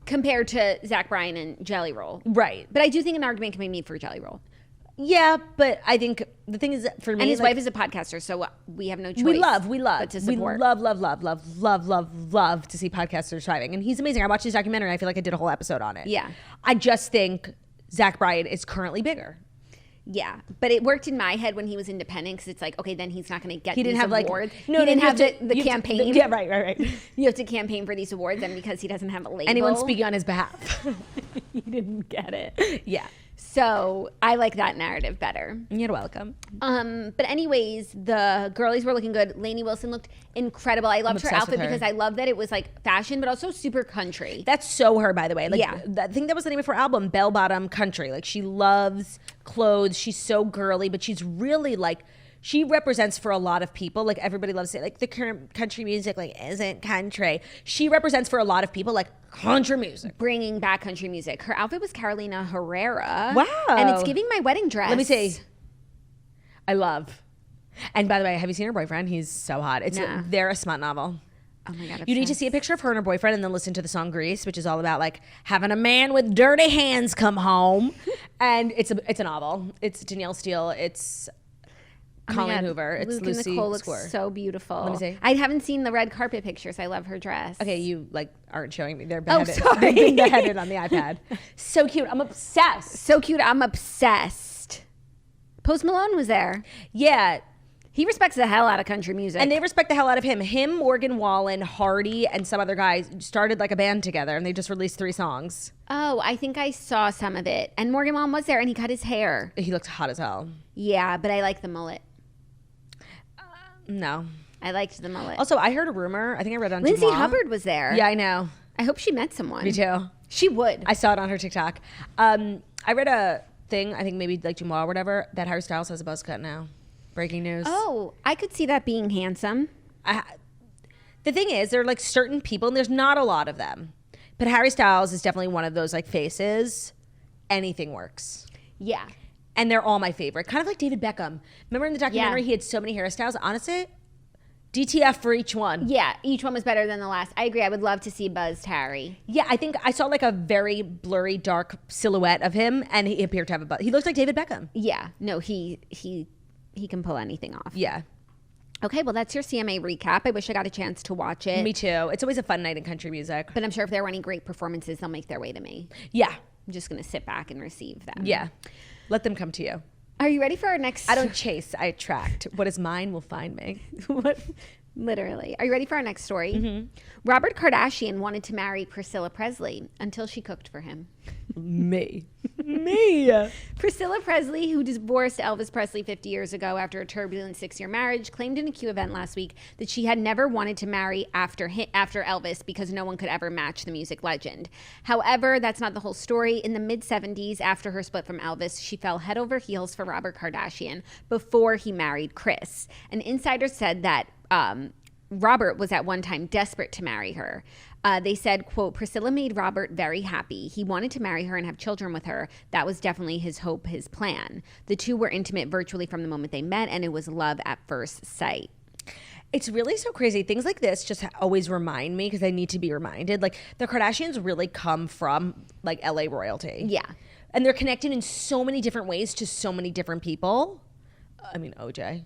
compared to Zach Bryan and Jelly Roll. Right. But I do think an argument can be made for Jelly Roll. Yeah, but I think the thing is, for me, And his like, wife is a podcaster, so we have no choice. we love but to support. love to see podcasters thriving, and he's amazing. I watched his documentary. I feel like I did a whole episode on it. Yeah. I just think Zach Bryan is currently bigger. Yeah, but it worked in my head when he was independent because it's like, okay, then he's not going to get He didn't these have awards. like He didn't have the you have to- campaign. Yeah, right. You have to campaign for these awards, and because he doesn't have a label. Anyone speaking on his behalf, he didn't get it. Yeah, So I like that narrative better. you're welcome. But anyways, the girlies were looking good. Lainey Wilson looked incredible. I loved her obsessed outfit with her. because I love that it was like fashion, but also super country. That's so her, by the way. Like, Yeah. I think that was the name of her album, Bell Bottom Country. Like, she loves clothes. She's so girly, but she's really like, she represents for a lot of people. Like, everybody loves to say, like, the current country music, like, isn't country. She represents for a lot of people, like, country music. Bringing back country music. Her outfit was Carolina Herrera. Wow. And it's giving my wedding dress. Let me see. I love. And by the way, have you seen her boyfriend? He's so hot. They're a smut novel. Oh my God. You need to see a picture of her and her boyfriend and then listen to the song Grease, which is all about like having a man with dirty hands come home. And it's a novel. It's Danielle Steele. It's Oh my Colleen God. Hoover. It's Luke Lucy and Nicole Score. looks so beautiful. Let me see. I haven't seen the red carpet pictures. I love her dress. Okay, you like aren't showing me. They're Oh, beheaded. sorry. They've been beheaded on the iPad. So cute. I'm obsessed. So cute. I'm obsessed. Post Malone was there. Yeah. He respects the hell out of country music. And they respect the hell out of him. Him, Morgan Wallen, Hardy, and some other guys started like a band together, and they just released 3 songs. Oh, I think I saw some of it. And Morgan Wallen was there, and he cut his hair. He looks hot as hell. Yeah, but I like the mullet. No. I liked the mullet. Also, I heard a rumor. I think I read on Lindsay Jamal. Hubbard was there. Yeah, I know. I hope she met someone. Me too. She would. I saw it on her TikTok. I read a thing, I think maybe like Jamal or whatever, that Harry Styles has a buzz cut now. Breaking news. Oh, I could see that being handsome. The thing is, there are like certain people, and there's not a lot of them. But Harry Styles is definitely one of those like faces. Anything works. Yeah. And they're all my favorite. Kind of like David Beckham. Remember in the documentary, Yeah. he had so many hairstyles? Honestly, DTF for each one. Yeah, each one was better than the last. I agree. I would love to see buzzed Harry. Yeah, I think I saw like a very blurry, dark silhouette of him, and he appeared to have a buzz. He looks like David Beckham. Yeah. No, he can pull anything off. Yeah. Okay, well, that's your CMA recap. I wish I got a chance to watch it. Me too. It's always a fun night in country music. But I'm sure if there were any great performances, they'll make their way to me. Yeah. I'm just going to sit back and receive them. Yeah. Let them come to you. Are you ready for our next? I don't chase, I attract. What is mine will find me. What? Literally. Are you ready for our next story? Mm-hmm. Robert Kardashian wanted to marry Priscilla Presley until she cooked for him. Me. me. Priscilla Presley, who divorced Elvis Presley 50 years ago after a turbulent 6-year marriage, claimed in a Q event last week that she had never wanted to marry after Elvis because no one could ever match the music legend. However, that's not the whole story. In the mid-70s, after her split from Elvis, she fell head over heels for Robert Kardashian before he married Kris. An insider said that Robert was at one time desperate to marry her. They said, quote, Priscilla made Robert very happy. He wanted to marry her and have children with her. That was definitely his hope, his plan. The two were intimate virtually from the moment they met, and it was love at first sight. It's really so crazy. Things like this just always remind me, because I need to be reminded. Like, the Kardashians really come from, like, LA royalty. Yeah. And they're connected in so many different ways to so many different people. I mean, OJ.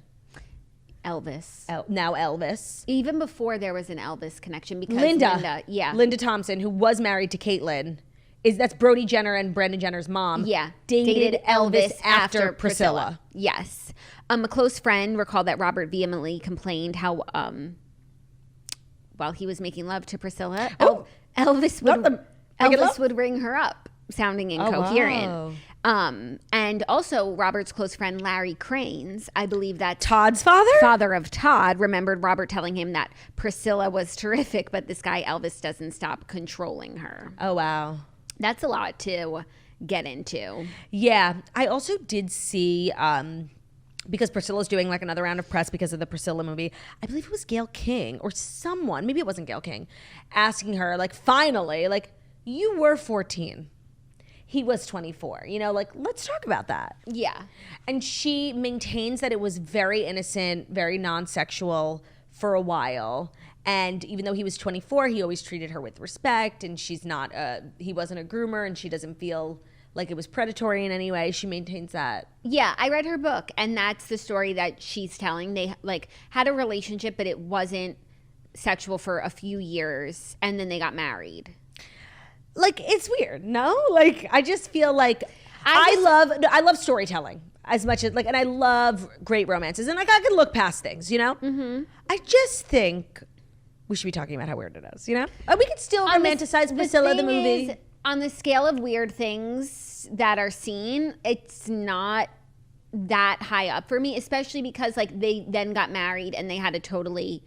Elvis. Now Elvis. Even before there was an Elvis connection, because Linda Thompson, who was married to Caitlyn, that's Brody Jenner and Brandon Jenner's mom. Yeah. Dated Elvis after Priscilla. Yes. A close friend recalled that Robert vehemently complained how while he was making love to Priscilla, Elvis would ring her up, sounding incoherent. Oh, wow. And also Robert's close friend Larry Cranes, I believe that Todd's father of Todd, remembered Robert telling him that Priscilla was terrific, but this guy Elvis doesn't stop controlling her. Oh, wow. That's a lot to get into. Yeah. I also did see, because Priscilla's doing like another round of press because of the Priscilla movie, I believe it was Gayle King or someone, maybe it wasn't Gayle King, asking her, like, finally, like, you were 14. He was 24, like, let's talk about that. Yeah. And she maintains that it was very innocent, very non-sexual for a while. And even though he was 24, he always treated her with respect, and he wasn't a groomer, and she doesn't feel like it was predatory in any way. She maintains that. Yeah, I read her book, and that's the story that she's telling. They like had a relationship, but it wasn't sexual for a few years, and then they got married. Like, it's weird, no? Like, I just feel like I love storytelling as much as, like, and I love great romances, and like, I can look past things, Mm-hmm. I just think we should be talking about how weird it is, And we could still romanticize Priscilla the movie. On the scale of weird things that are seen, it's not that high up for me, especially because, like, they then got married and they had a totally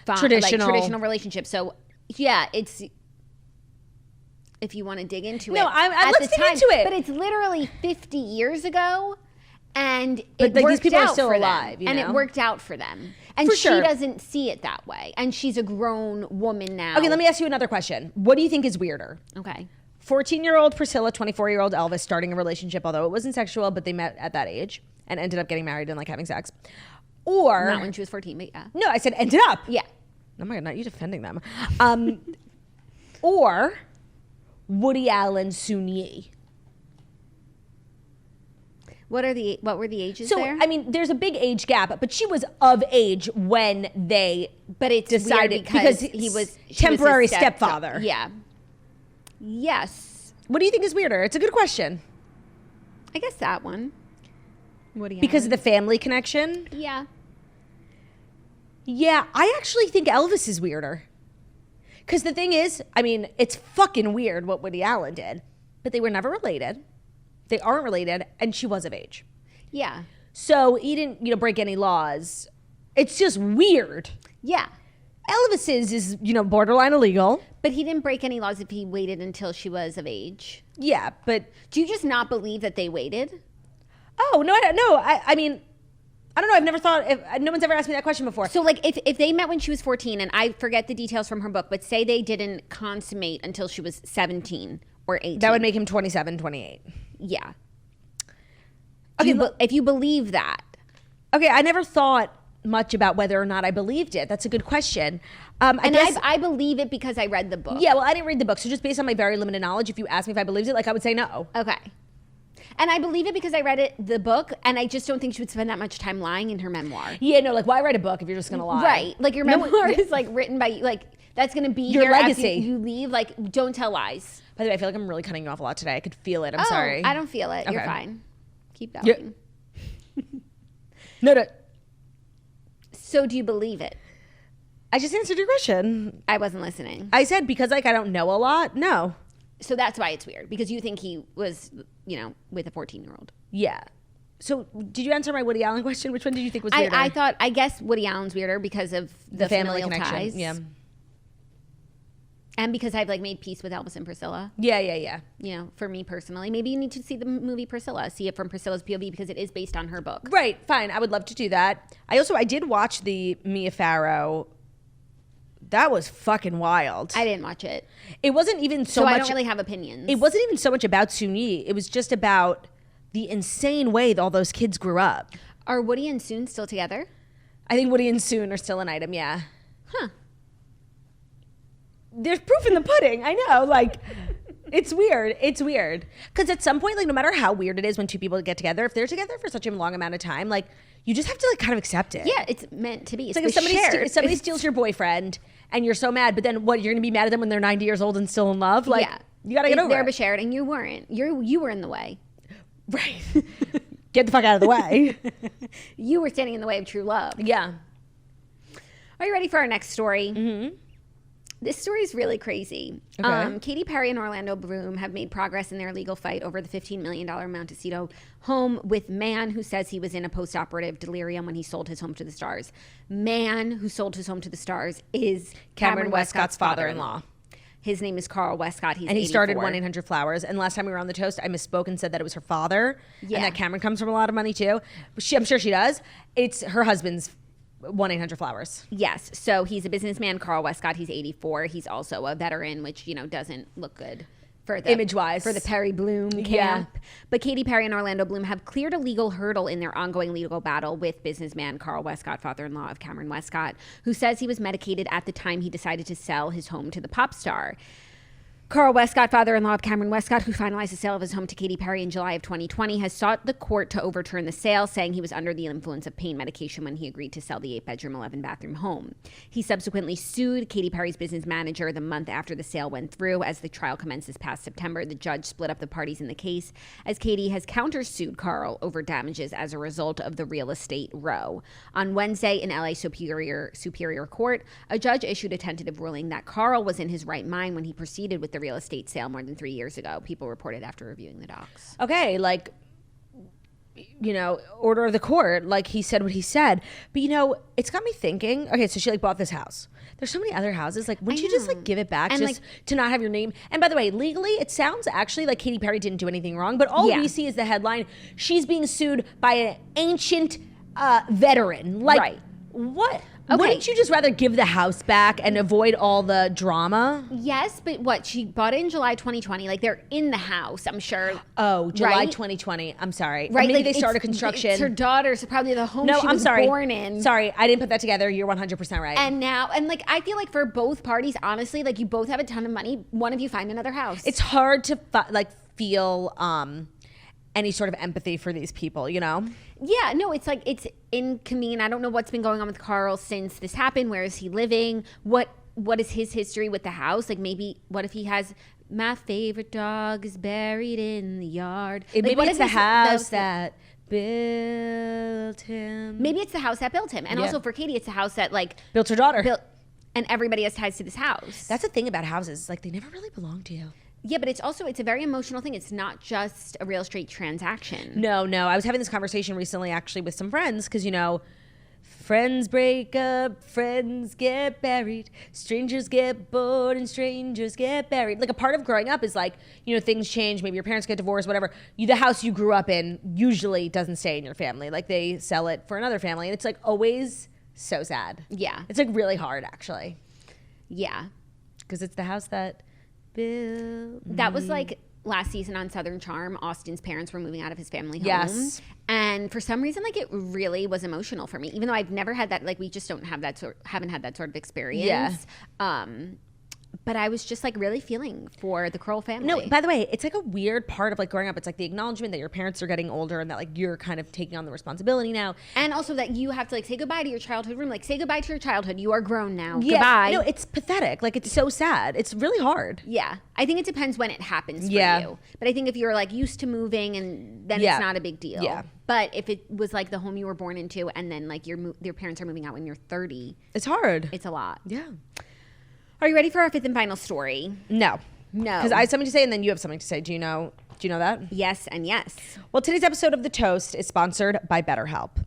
traditional relationship. So yeah, it's, if you want to dig into it. No, let's dig into it. But it's literally 50 years ago, and these people are still alive, and it worked out for them. And for she sure. doesn't see it that way. And she's a grown woman now. Okay, let me ask you another question. What do you think is weirder? Okay. 14-year-old Priscilla, 24-year-old Elvis starting a relationship, although it wasn't sexual, but they met at that age and ended up getting married and, like, having sex. Or... Not when she was 14, but yeah. No, I said ended up. Yeah. Oh my God, not you defending them. Or Woody Allen, Soon Yi. What were the ages there? I mean, there's a big age gap, but she was of age when they decided, because he was temporary stepfather. Yeah. Yes. What do you think is weirder? It's a good question. I guess that one. Woody Allen. Because of the family connection? Yeah. Yeah, I actually think Elvis is weirder. Because the thing is, I mean, it's fucking weird what Woody Allen did, but they were never related. They aren't related, and she was of age. Yeah. So he didn't, break any laws. It's just weird. Yeah. Elvis's is, borderline illegal. But he didn't break any laws if he waited until she was of age. Yeah, but... Do you just not believe that they waited? Oh, no, I mean, I don't know. I've never thought... no one's ever asked me that question before. So, like, if they met when she was 14, and I forget the details from her book, but say they didn't consummate until she was 17 or 18. That would make him 27, 28. Yeah. Okay, if you believe that. Okay, I never thought much about whether or not I believed it. That's a good question. I believe it because I read the book. Yeah, well, I didn't read the book. So just based on my very limited knowledge, if you asked me if I believed it, like, I would say no. Okay. And I believe it because I read the book, and I just don't think she would spend that much time lying in her memoir. Yeah, no, like, why write a book if you're just going to lie? Right. Like, your memoir is, like, written by, like, that's going to be your legacy. After you leave. Like, don't tell lies. By the way, I feel like I'm really cutting you off a lot today. I could feel it. I'm sorry. I don't feel it. Okay. You're fine. Keep going. Yeah. No. So do you believe it? I just answered your question. I wasn't listening. I said because, like, I don't know a lot. No. So that's why it's weird, because you think he was with a 14-year-old. Yeah. So did you answer my Woody Allen question? Which one did you think was weirder? I guess Woody Allen's weirder because of the family familial connection. ties. Yeah. And because I've like made peace with Elvis and Priscilla. Yeah. For me personally, maybe you need to see the movie Priscilla, see it from Priscilla's POV because it is based on her book. Right. Fine. I would love to do that. I did watch the Mia Farrow. That was fucking wild. I didn't watch it. It wasn't even so much. I don't really have opinions. It wasn't even so much about Soon-Yi. It was just about the insane way that all those kids grew up. Are Woody and Soon still together? I think Woody and Soon are still an item. Yeah. Huh. There's proof in the pudding. I know. Like, it's weird. It's weird. Because at some point, like, no matter how weird it is when two people get together, if they're together for such a long amount of time, like, you just have to, like, kind of accept it. Yeah, it's meant to be. It's like if somebody steals your boyfriend and you're so mad, but then what, you're going to be mad at them when they're 90 years old and still in love? Like, yeah. You got to get over it. They're shared and you weren't. You were in the way. Right. Get the fuck out of the way. You were standing in the way of true love. Yeah. Are you ready for our next story? Mm-hmm. This story is really crazy. Okay. Katy Perry and Orlando Bloom have made progress in their legal fight over the $15 million Montecito home with man who says he was in a post-operative delirium when he sold his home to the stars. Man who sold his home to the stars is Cameron Westcott's father-in-law. His name is Carl Westcott. He's 84. He started 1-800-Flowers. And last time we were on the toast, I misspoke and said that it was her father. Yeah. And that Cameron comes from a lot of money too. I'm sure she does. It's her husband's 1-800-Flowers. Yes. So he's a businessman, Carl Westcott. He's 84. He's also a veteran, which, doesn't look good for the image-wise for the Perry Bloom camp. Yeah. But Katy Perry and Orlando Bloom have cleared a legal hurdle in their ongoing legal battle with businessman Carl Westcott, father-in-law of Cameron Westcott, who says he was medicated at the time he decided to sell his home to the pop star. Carl Westcott, father-in-law of Cameron Westcott, who finalized the sale of his home to Katy Perry in July of 2020, has sought the court to overturn the sale, saying he was under the influence of pain medication when he agreed to sell the 8-bedroom, 11-bathroom home. He subsequently sued Katy Perry's business manager the month after the sale went through. As the trial commenced this past September, the judge split up the parties in the case, as Katy has countersued Carl over damages as a result of the real estate row. On Wednesday in LA Superior Court, a judge issued a tentative ruling that Carl was in his right mind when he proceeded with the real estate sale more than 3 years ago, people reported after reviewing the docs. Okay, like, order of the court, like he said what he said. But, it's got me thinking, okay, so she like bought this house. There's so many other houses. Like, wouldn't you just like give it back and just to not have your name? And by the way, legally, it sounds actually like Katy Perry didn't do anything wrong, but all we see is the headline. She's being sued by an ancient veteran. Like, right. What? Okay. Wouldn't you just rather give the house back and avoid all the drama? Yes, but what? She bought it in July 2020. Like, they're in the house, I'm sure. Oh, July 2020. I'm sorry. Right. Or maybe they started construction. It's her daughter, so probably the home she was born in. Sorry, I didn't put that together. You're 100% right. And now, I feel like for both parties, honestly, like, you both have a ton of money. One of you find another house. It's hard to, feel any sort of empathy for these people, Yeah, no, it's like, it's inconvenient. I don't know what's been going on with Carl since this happened. Where is he living? What is his history with the house? Like, maybe, what if he has, my favorite dog is buried in the yard? Maybe it's the house that built him. Maybe it's the house that built him. And also for Katy, it's the house that, like, built her daughter. And everybody has ties to this house. That's the thing about houses. Like, they never really belong to you. Yeah, but it's a very emotional thing. It's not just a real estate transaction. No. I was having this conversation recently, actually, with some friends, because, friends break up, friends get buried, strangers get bored, and strangers get buried. Like, a part of growing up is like, things change. Maybe your parents get divorced, whatever. The house you grew up in usually doesn't stay in your family. Like, they sell it for another family, and it's like always so sad. Yeah. It's like really hard, actually. Yeah. Because it's the house that that was like last season on Southern Charm. Austin's parents were moving out of his family home. Yes. And for some reason, like, it really was emotional for me, even though I've never had that, like, we just haven't had that sort of experience. Yeah. But I was just like really feeling for the Kroll family. No, by the way, it's like a weird part of like growing up. It's like the acknowledgement that your parents are getting older and that like you're kind of taking on the responsibility now. And also that you have to like say goodbye to your childhood room. Like, say goodbye to your childhood. You are grown now. Yeah. Goodbye. No, it's pathetic. Like, it's so sad. It's really hard. Yeah. I think it depends when it happens for you. But I think if you're like used to moving, and then it's not a big deal. Yeah. But if it was like the home you were born into and then like your parents are moving out when you're 30. It's hard. It's a lot. Yeah. Are you ready for our fifth and final story? No. Because I have something to say and then you have something to say. Do you know? Do you know that? Yes and yes. Well, today's episode of The Toast is sponsored by BetterHelp.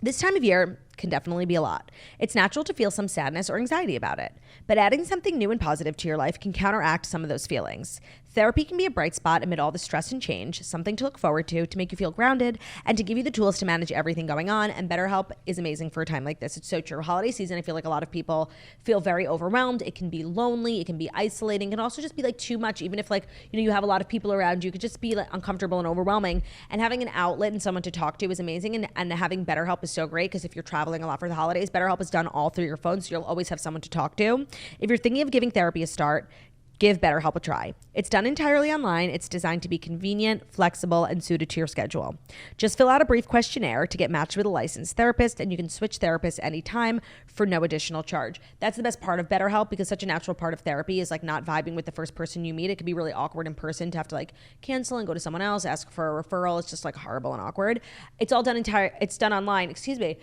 This time of year can definitely be a lot. It's natural to feel some sadness or anxiety about it, but adding something new and positive to your life can counteract some of those feelings. Therapy can be a bright spot amid all the stress and change, something to look forward to make you feel grounded, and to give you the tools to manage everything going on. And BetterHelp is amazing for a time like this. It's so true. Holiday season, I feel like a lot of people feel very overwhelmed. It can be lonely. It can be isolating. It can also just be like too much. Even if like, you have a lot of people around you, it could just be like uncomfortable and overwhelming. And having an outlet and someone to talk to is amazing. And having BetterHelp is so great because if you're traveling a lot for the holidays, BetterHelp is done all through your phone, so you'll always have someone to talk to. If you're thinking of giving therapy a start, give BetterHelp a try. It's done entirely online. It's designed to be convenient, flexible, and suited to your schedule. Just fill out a brief questionnaire to get matched with a licensed therapist, and you can switch therapists anytime for no additional charge. That's the best part of BetterHelp because such a natural part of therapy is like not vibing with the first person you meet. It can be really awkward in person to have to like cancel and go to someone else, ask for a referral. It's just like horrible and awkward. It's all done it's done online. Excuse me.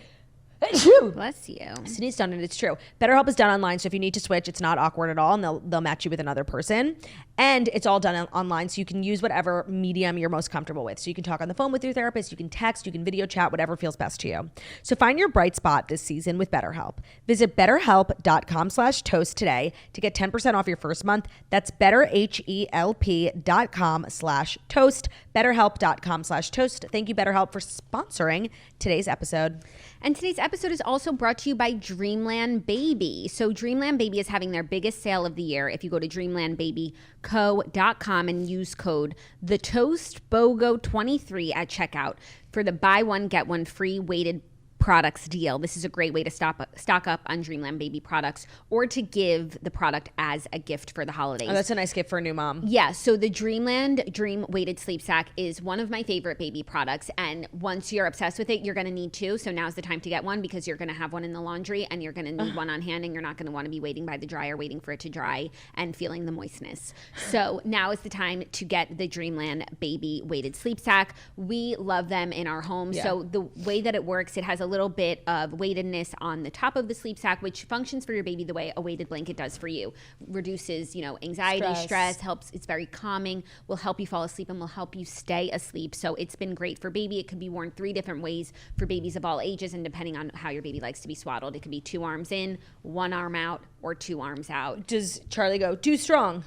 Bless you. Sydney's done it. It's true. BetterHelp is done online, so if you need to switch, it's not awkward at all, and they'll match you with another person. And it's all done online, so you can use whatever medium you're most comfortable with. So you can talk on the phone with your therapist, you can text, you can video chat, whatever feels best to you. So find your bright spot this season with BetterHelp. Visit BetterHelp.com/toast today to get 10% off your first month. That's BetterHelp.com/toast. BetterHelp.com/toast. Thank you, BetterHelp, for sponsoring today's episode. And today's episode is also brought to you by Dreamland Baby. So Dreamland Baby is having their biggest sale of the year. If you go to dreamlandbabyco.com and use code TheToastBOGO23 at checkout for the buy one, get one free weighted products deal. This is a great way to stock up on Dreamland Baby products or to give the product as a gift for the holidays. Oh, that's a nice gift for a new mom. Yeah, so the Dreamland Dream Weighted Sleep Sack is one of my favorite baby products, and once you're obsessed with it, you're going to need two. So now's the time to get one because you're going to have one in the laundry and you're going to need one on hand, and you're not going to want to be waiting by the dryer, waiting for it to dry and feeling the moistness. So now is the time to get the Dreamland Baby Weighted Sleep Sack. We love them in our home. Yeah. So the way that it works, it has a little bit of weightedness on the top of the sleep sack, which functions for your baby the way a weighted blanket does for you. Reduces, anxiety, stress, helps. It's very calming, will help you fall asleep and will help you stay asleep. So it's been great for baby. It can be worn 3 different ways for babies of all ages, and depending on how your baby likes to be swaddled, it could be 2 arms in, 1 arm out, or 2 arms out. Does Charlie go too strong?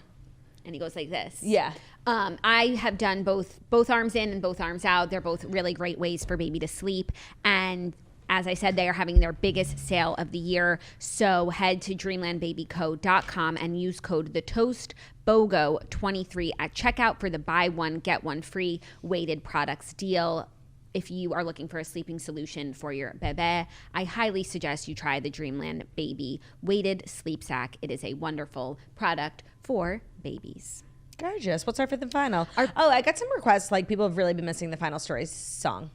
And he goes like this. Yeah. I have done both arms in and both arms out. They're both really great ways for baby to sleep. And as I said, they are having their biggest sale of the year. So head to dreamlandbabyco.com and use code TheToastBOGO23 at checkout for the buy one, get one free weighted products deal. If you are looking for a sleeping solution for your bebe, I highly suggest you try the Dreamland Baby Weighted Sleep Sack. It is a wonderful product for babies. Gorgeous. What's our fifth and final? I got some requests. Like, people have really been missing the Final Stories song.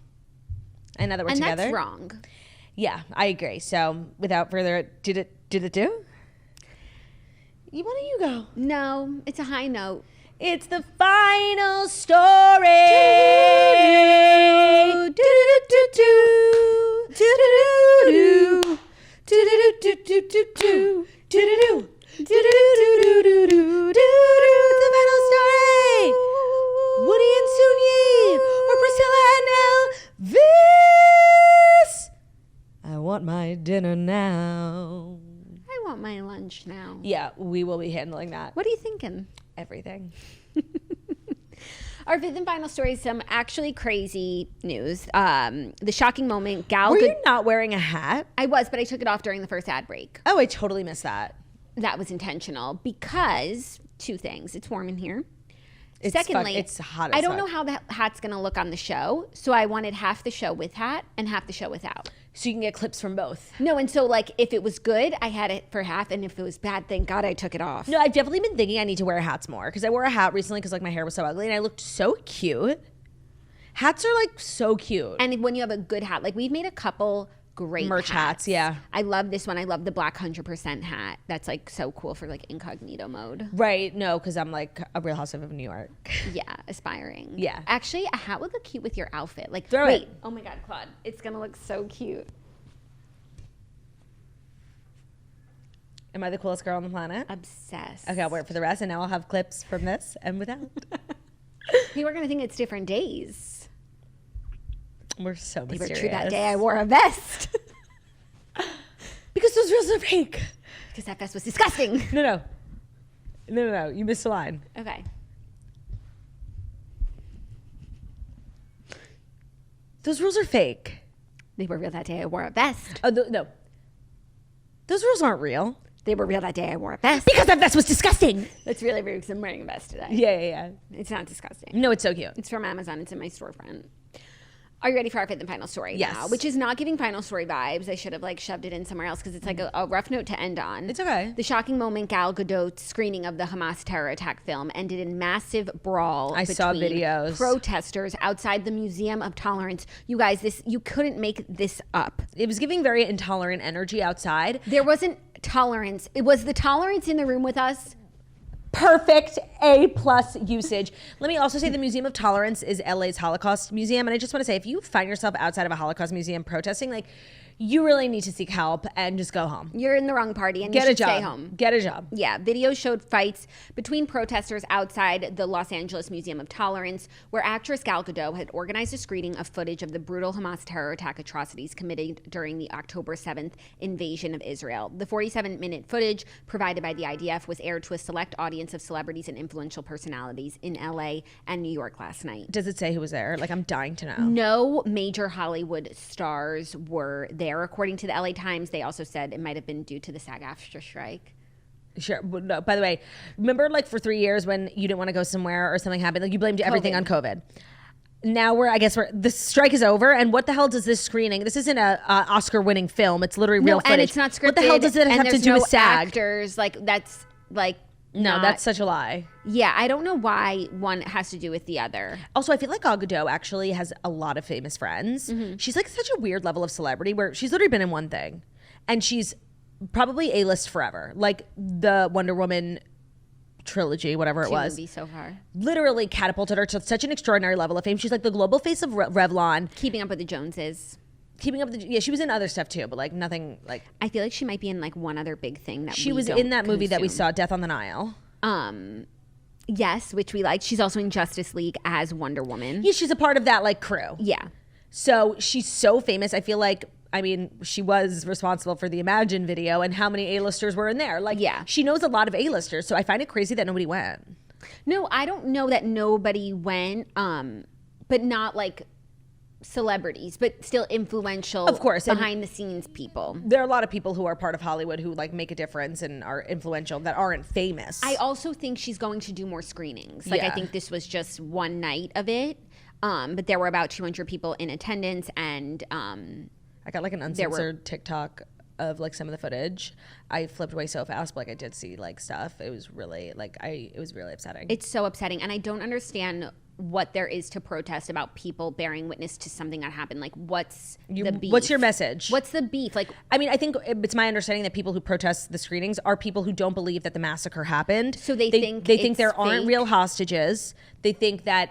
I know that we're together. And that's wrong. Yeah, I agree. So, without further ado, did it do? Why don't you go? No, it's a high note. It's the final story. The final story. Woody and Soon-Yi, or Priscilla and Elvis. I want my dinner now. I want my lunch now. Yeah, we will be handling that. What are you thinking? Everything. Our fifth and final story is some actually crazy news. The shocking moment, Were you not wearing a hat? I was, but I took it off during the first ad break. Oh, I totally missed that. That was intentional because 2 things. It's warm in here. Secondly, it's hot as I don't fuck. know how the hat's going to look on the show, so I wanted half the show with hat and half the show without. So you can get clips from both. No, and so like if it was good, I had it for half, and if it was bad, thank God I took it off. No, I've definitely been thinking I need to wear hats more because I wore a hat recently because like my hair was so ugly and I looked so cute. Hats are like so cute. And when you have a good hat, like we've made a couple great merch hats, yeah. I love this one. I love the black 100% hat. That's like so cool for like incognito mode. Right, no, because I'm like a real housewife of New York. Yeah, aspiring. Yeah. Actually, a hat would look cute with your outfit. Like, Throw wait. it. Oh my God, Claude. It's going to look so cute. Am I the coolest girl on the planet? Obsessed. Okay, I'll wear it for the rest, and now I'll have clips from this and without. People are going to think it's different days. We're so They mysterious. were true that day I wore a vest. Because those rules are fake. Because that vest was disgusting. No. You missed a line. Okay. Those rules are fake. They were real that day I wore a vest. Oh, no. Those rules aren't real. They were real that day I wore a vest. Because that vest was disgusting. That's really rude because I'm wearing a vest today. Yeah. It's not disgusting. No, it's so cute. It's from Amazon. It's in my storefront. Are you ready for our fifth and final story? Yes. Now, which is not giving final story vibes. I should have shoved it in somewhere else because it's like a rough note to end on. It's okay. The shocking moment Gal Gadot's screening of the Hamas terror attack film ended in massive brawl. I saw videos. Protesters outside the Museum of Tolerance. You guys, you couldn't make this up. It was giving very intolerant energy outside. There wasn't tolerance. It was the tolerance in the room with us. Perfect A+ usage. Let me also say the Museum of Tolerance is LA's Holocaust Museum. And I just want to say, if you find yourself outside of a Holocaust museum protesting, like, you really need to seek help and just go home. You're in the wrong party and Get you a should job. stay home. Get a job. Yeah, videos showed fights between protesters outside the Los Angeles Museum of Tolerance, where actress Gal Gadot had organized a screening of footage of the brutal Hamas terror attack atrocities committed during the October 7th invasion of Israel. The 47-minute footage provided by the IDF was aired to a select audience of celebrities and influential personalities in LA and New York last night. Does it say who was there? Like, I'm dying to know. No major Hollywood stars were there, according to the LA Times. They also said it might have been due to the SAGAFSTRA strike. Sure. No, by the way, remember like for 3 years when you didn't want to go somewhere or something happened, like you blamed everything on COVID. Now the strike is over, and what the hell does this screening? This isn't a Oscar-winning film. It's literally real footage. And it's not scripted. What the hell does it have to do with SAG? Actors, that's like. No, that's such a lie. Yeah, I don't know why one has to do with the other. Also, I feel like Gal Gadot actually has a lot of famous friends. Mm-hmm. She's like such a weird level of celebrity where she's literally been in one thing, and she's probably A-list forever. Like the Wonder Woman trilogy, whatever it was. Movie so far. Literally catapulted her to such an extraordinary level of fame. She's like the global face of Revlon. Keeping Up with the Joneses. Yeah, she was in other stuff too, but like nothing like. I feel like she might be in like one other big thing that she was in that movie that we saw, Death on the Nile. Yes, which we liked. She's also in Justice League as Wonder Woman. Yeah, she's a part of that like crew. Yeah. So she's so famous. I feel like, I mean, she was responsible for the Imagine video and how many A-listers were in there. Like, yeah, she knows a lot of A-listers. So I find it crazy that nobody went. No, I don't know that nobody went, but not like celebrities, but still influential, of course, behind the scenes people. There are a lot of people who are part of Hollywood who like make a difference and are influential that aren't famous. I also think she's going to do more screenings. Like, I think this was just one night of it, but there were about 200 people in attendance, and I got like an uncensored TikTok of like some of the footage. I flipped away so fast, but like I did see like stuff. It was really like it was really upsetting. It's so upsetting, and I don't understand what there is to protest about people bearing witness to something that happened. Like, what's the beef? What's your message? What's the beef? Like, I mean, I think it's my understanding that people who protest the screenings are people who don't believe that the massacre happened. So they think there aren't real hostages. They think that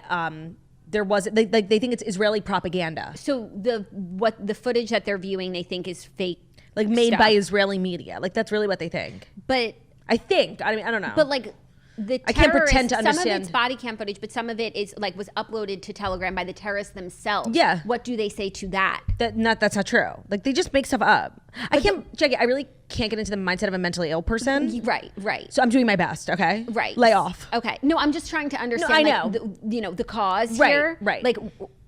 there was they think it's Israeli propaganda. So the footage that they're viewing, they think is fake, like made by Israeli media. Like that's really what they think. But I think, I mean, I don't know. But like, I can't pretend to understand. Some of it's body cam footage, but some of it is like was uploaded to Telegram by the terrorists themselves. Yeah. What do they say to that? That's not true. Like they just make stuff up. I really can't get into the mindset of a mentally ill person. Right. So I'm doing my best. Okay. Right. Lay off. Okay. No, I'm just trying to understand. No, I know. The cause here. Right. Like,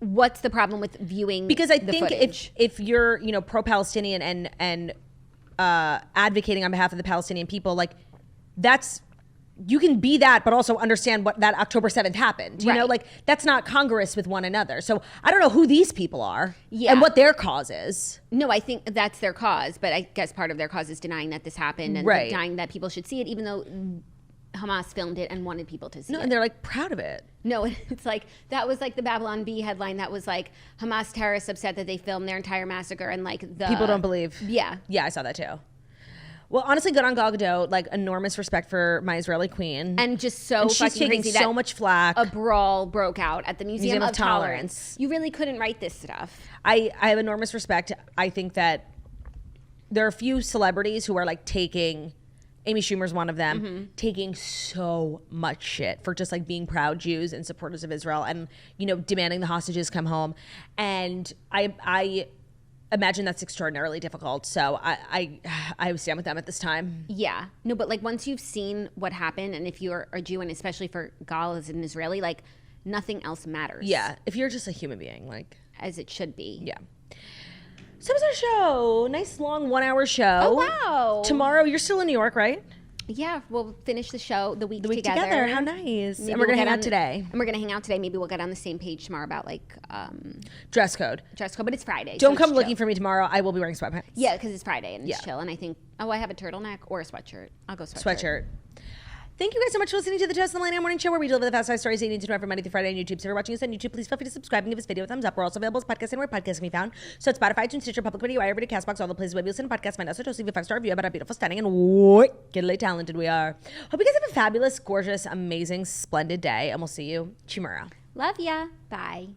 what's the problem with viewing? Because I think footage? if you're pro-Palestinian and advocating on behalf of the Palestinian people, like that's. You can be that, but also understand what that October 7th happened. You know, like that's not congruous with one another. So I don't know who these people are and what their cause is. No, I think that's their cause, but I guess part of their cause is denying that this happened and denying that people should see it, even though Hamas filmed it and wanted people to see it. No, and they're like proud of it. No, it's like that was like the Babylon Bee headline that was like Hamas terrorists upset that they filmed their entire massacre and like the people don't believe. Yeah, I saw that too. Well, honestly, good on Gal Gadot. Like, enormous respect for my Israeli queen. And just so she's fucking taking crazy so much flack. A brawl broke out at the Museum of Tolerance. You really couldn't write this stuff. I have enormous respect. I think that there are a few celebrities who are, like, taking Amy Schumer's one of them, taking so much shit for just like being proud Jews and supporters of Israel and, you know, demanding the hostages come home. And I imagine that's extraordinarily difficult. So I stand with them at this time. Yeah. No, but like once you've seen what happened, and if you're a Jew, and especially for Gal as an Israeli, like nothing else matters. Yeah. If you're just a human being, like. As it should be. Yeah. So that was our show. Nice long 1 hour show. Oh, wow. Tomorrow, you're still in New York, right? Yeah, we'll finish the show, the week together. How nice. Maybe and we're going to we'll hang out today. And we're going to hang out today. Maybe we'll get on the same page tomorrow about like dress code. But it's Friday. Don't come looking for me tomorrow. I will be wearing sweatpants. Yeah, because it's Friday and it's chill. And I think, I have a turtleneck or a sweatshirt. I'll go sweatshirt. Thank you guys so much for listening to the Toast of the Millennial Morning Show, where we deliver the fast 5 stories you need to know every Monday through Friday on YouTube. So if you're watching us on YouTube, please feel free to subscribe and give this video a thumbs up. We're also available as podcasts anywhere podcasts can be found. So it's Spotify, iTunes, Stitcher, Public Radio, iRadio, CastBox, all the places where we listen to podcasts. Find us at Toast, leave a 5-star review about how beautiful, stunning, and wickedly talented we are. Hope you guys have a fabulous, gorgeous, amazing, splendid day, and we'll see you tomorrow. Love ya. Bye.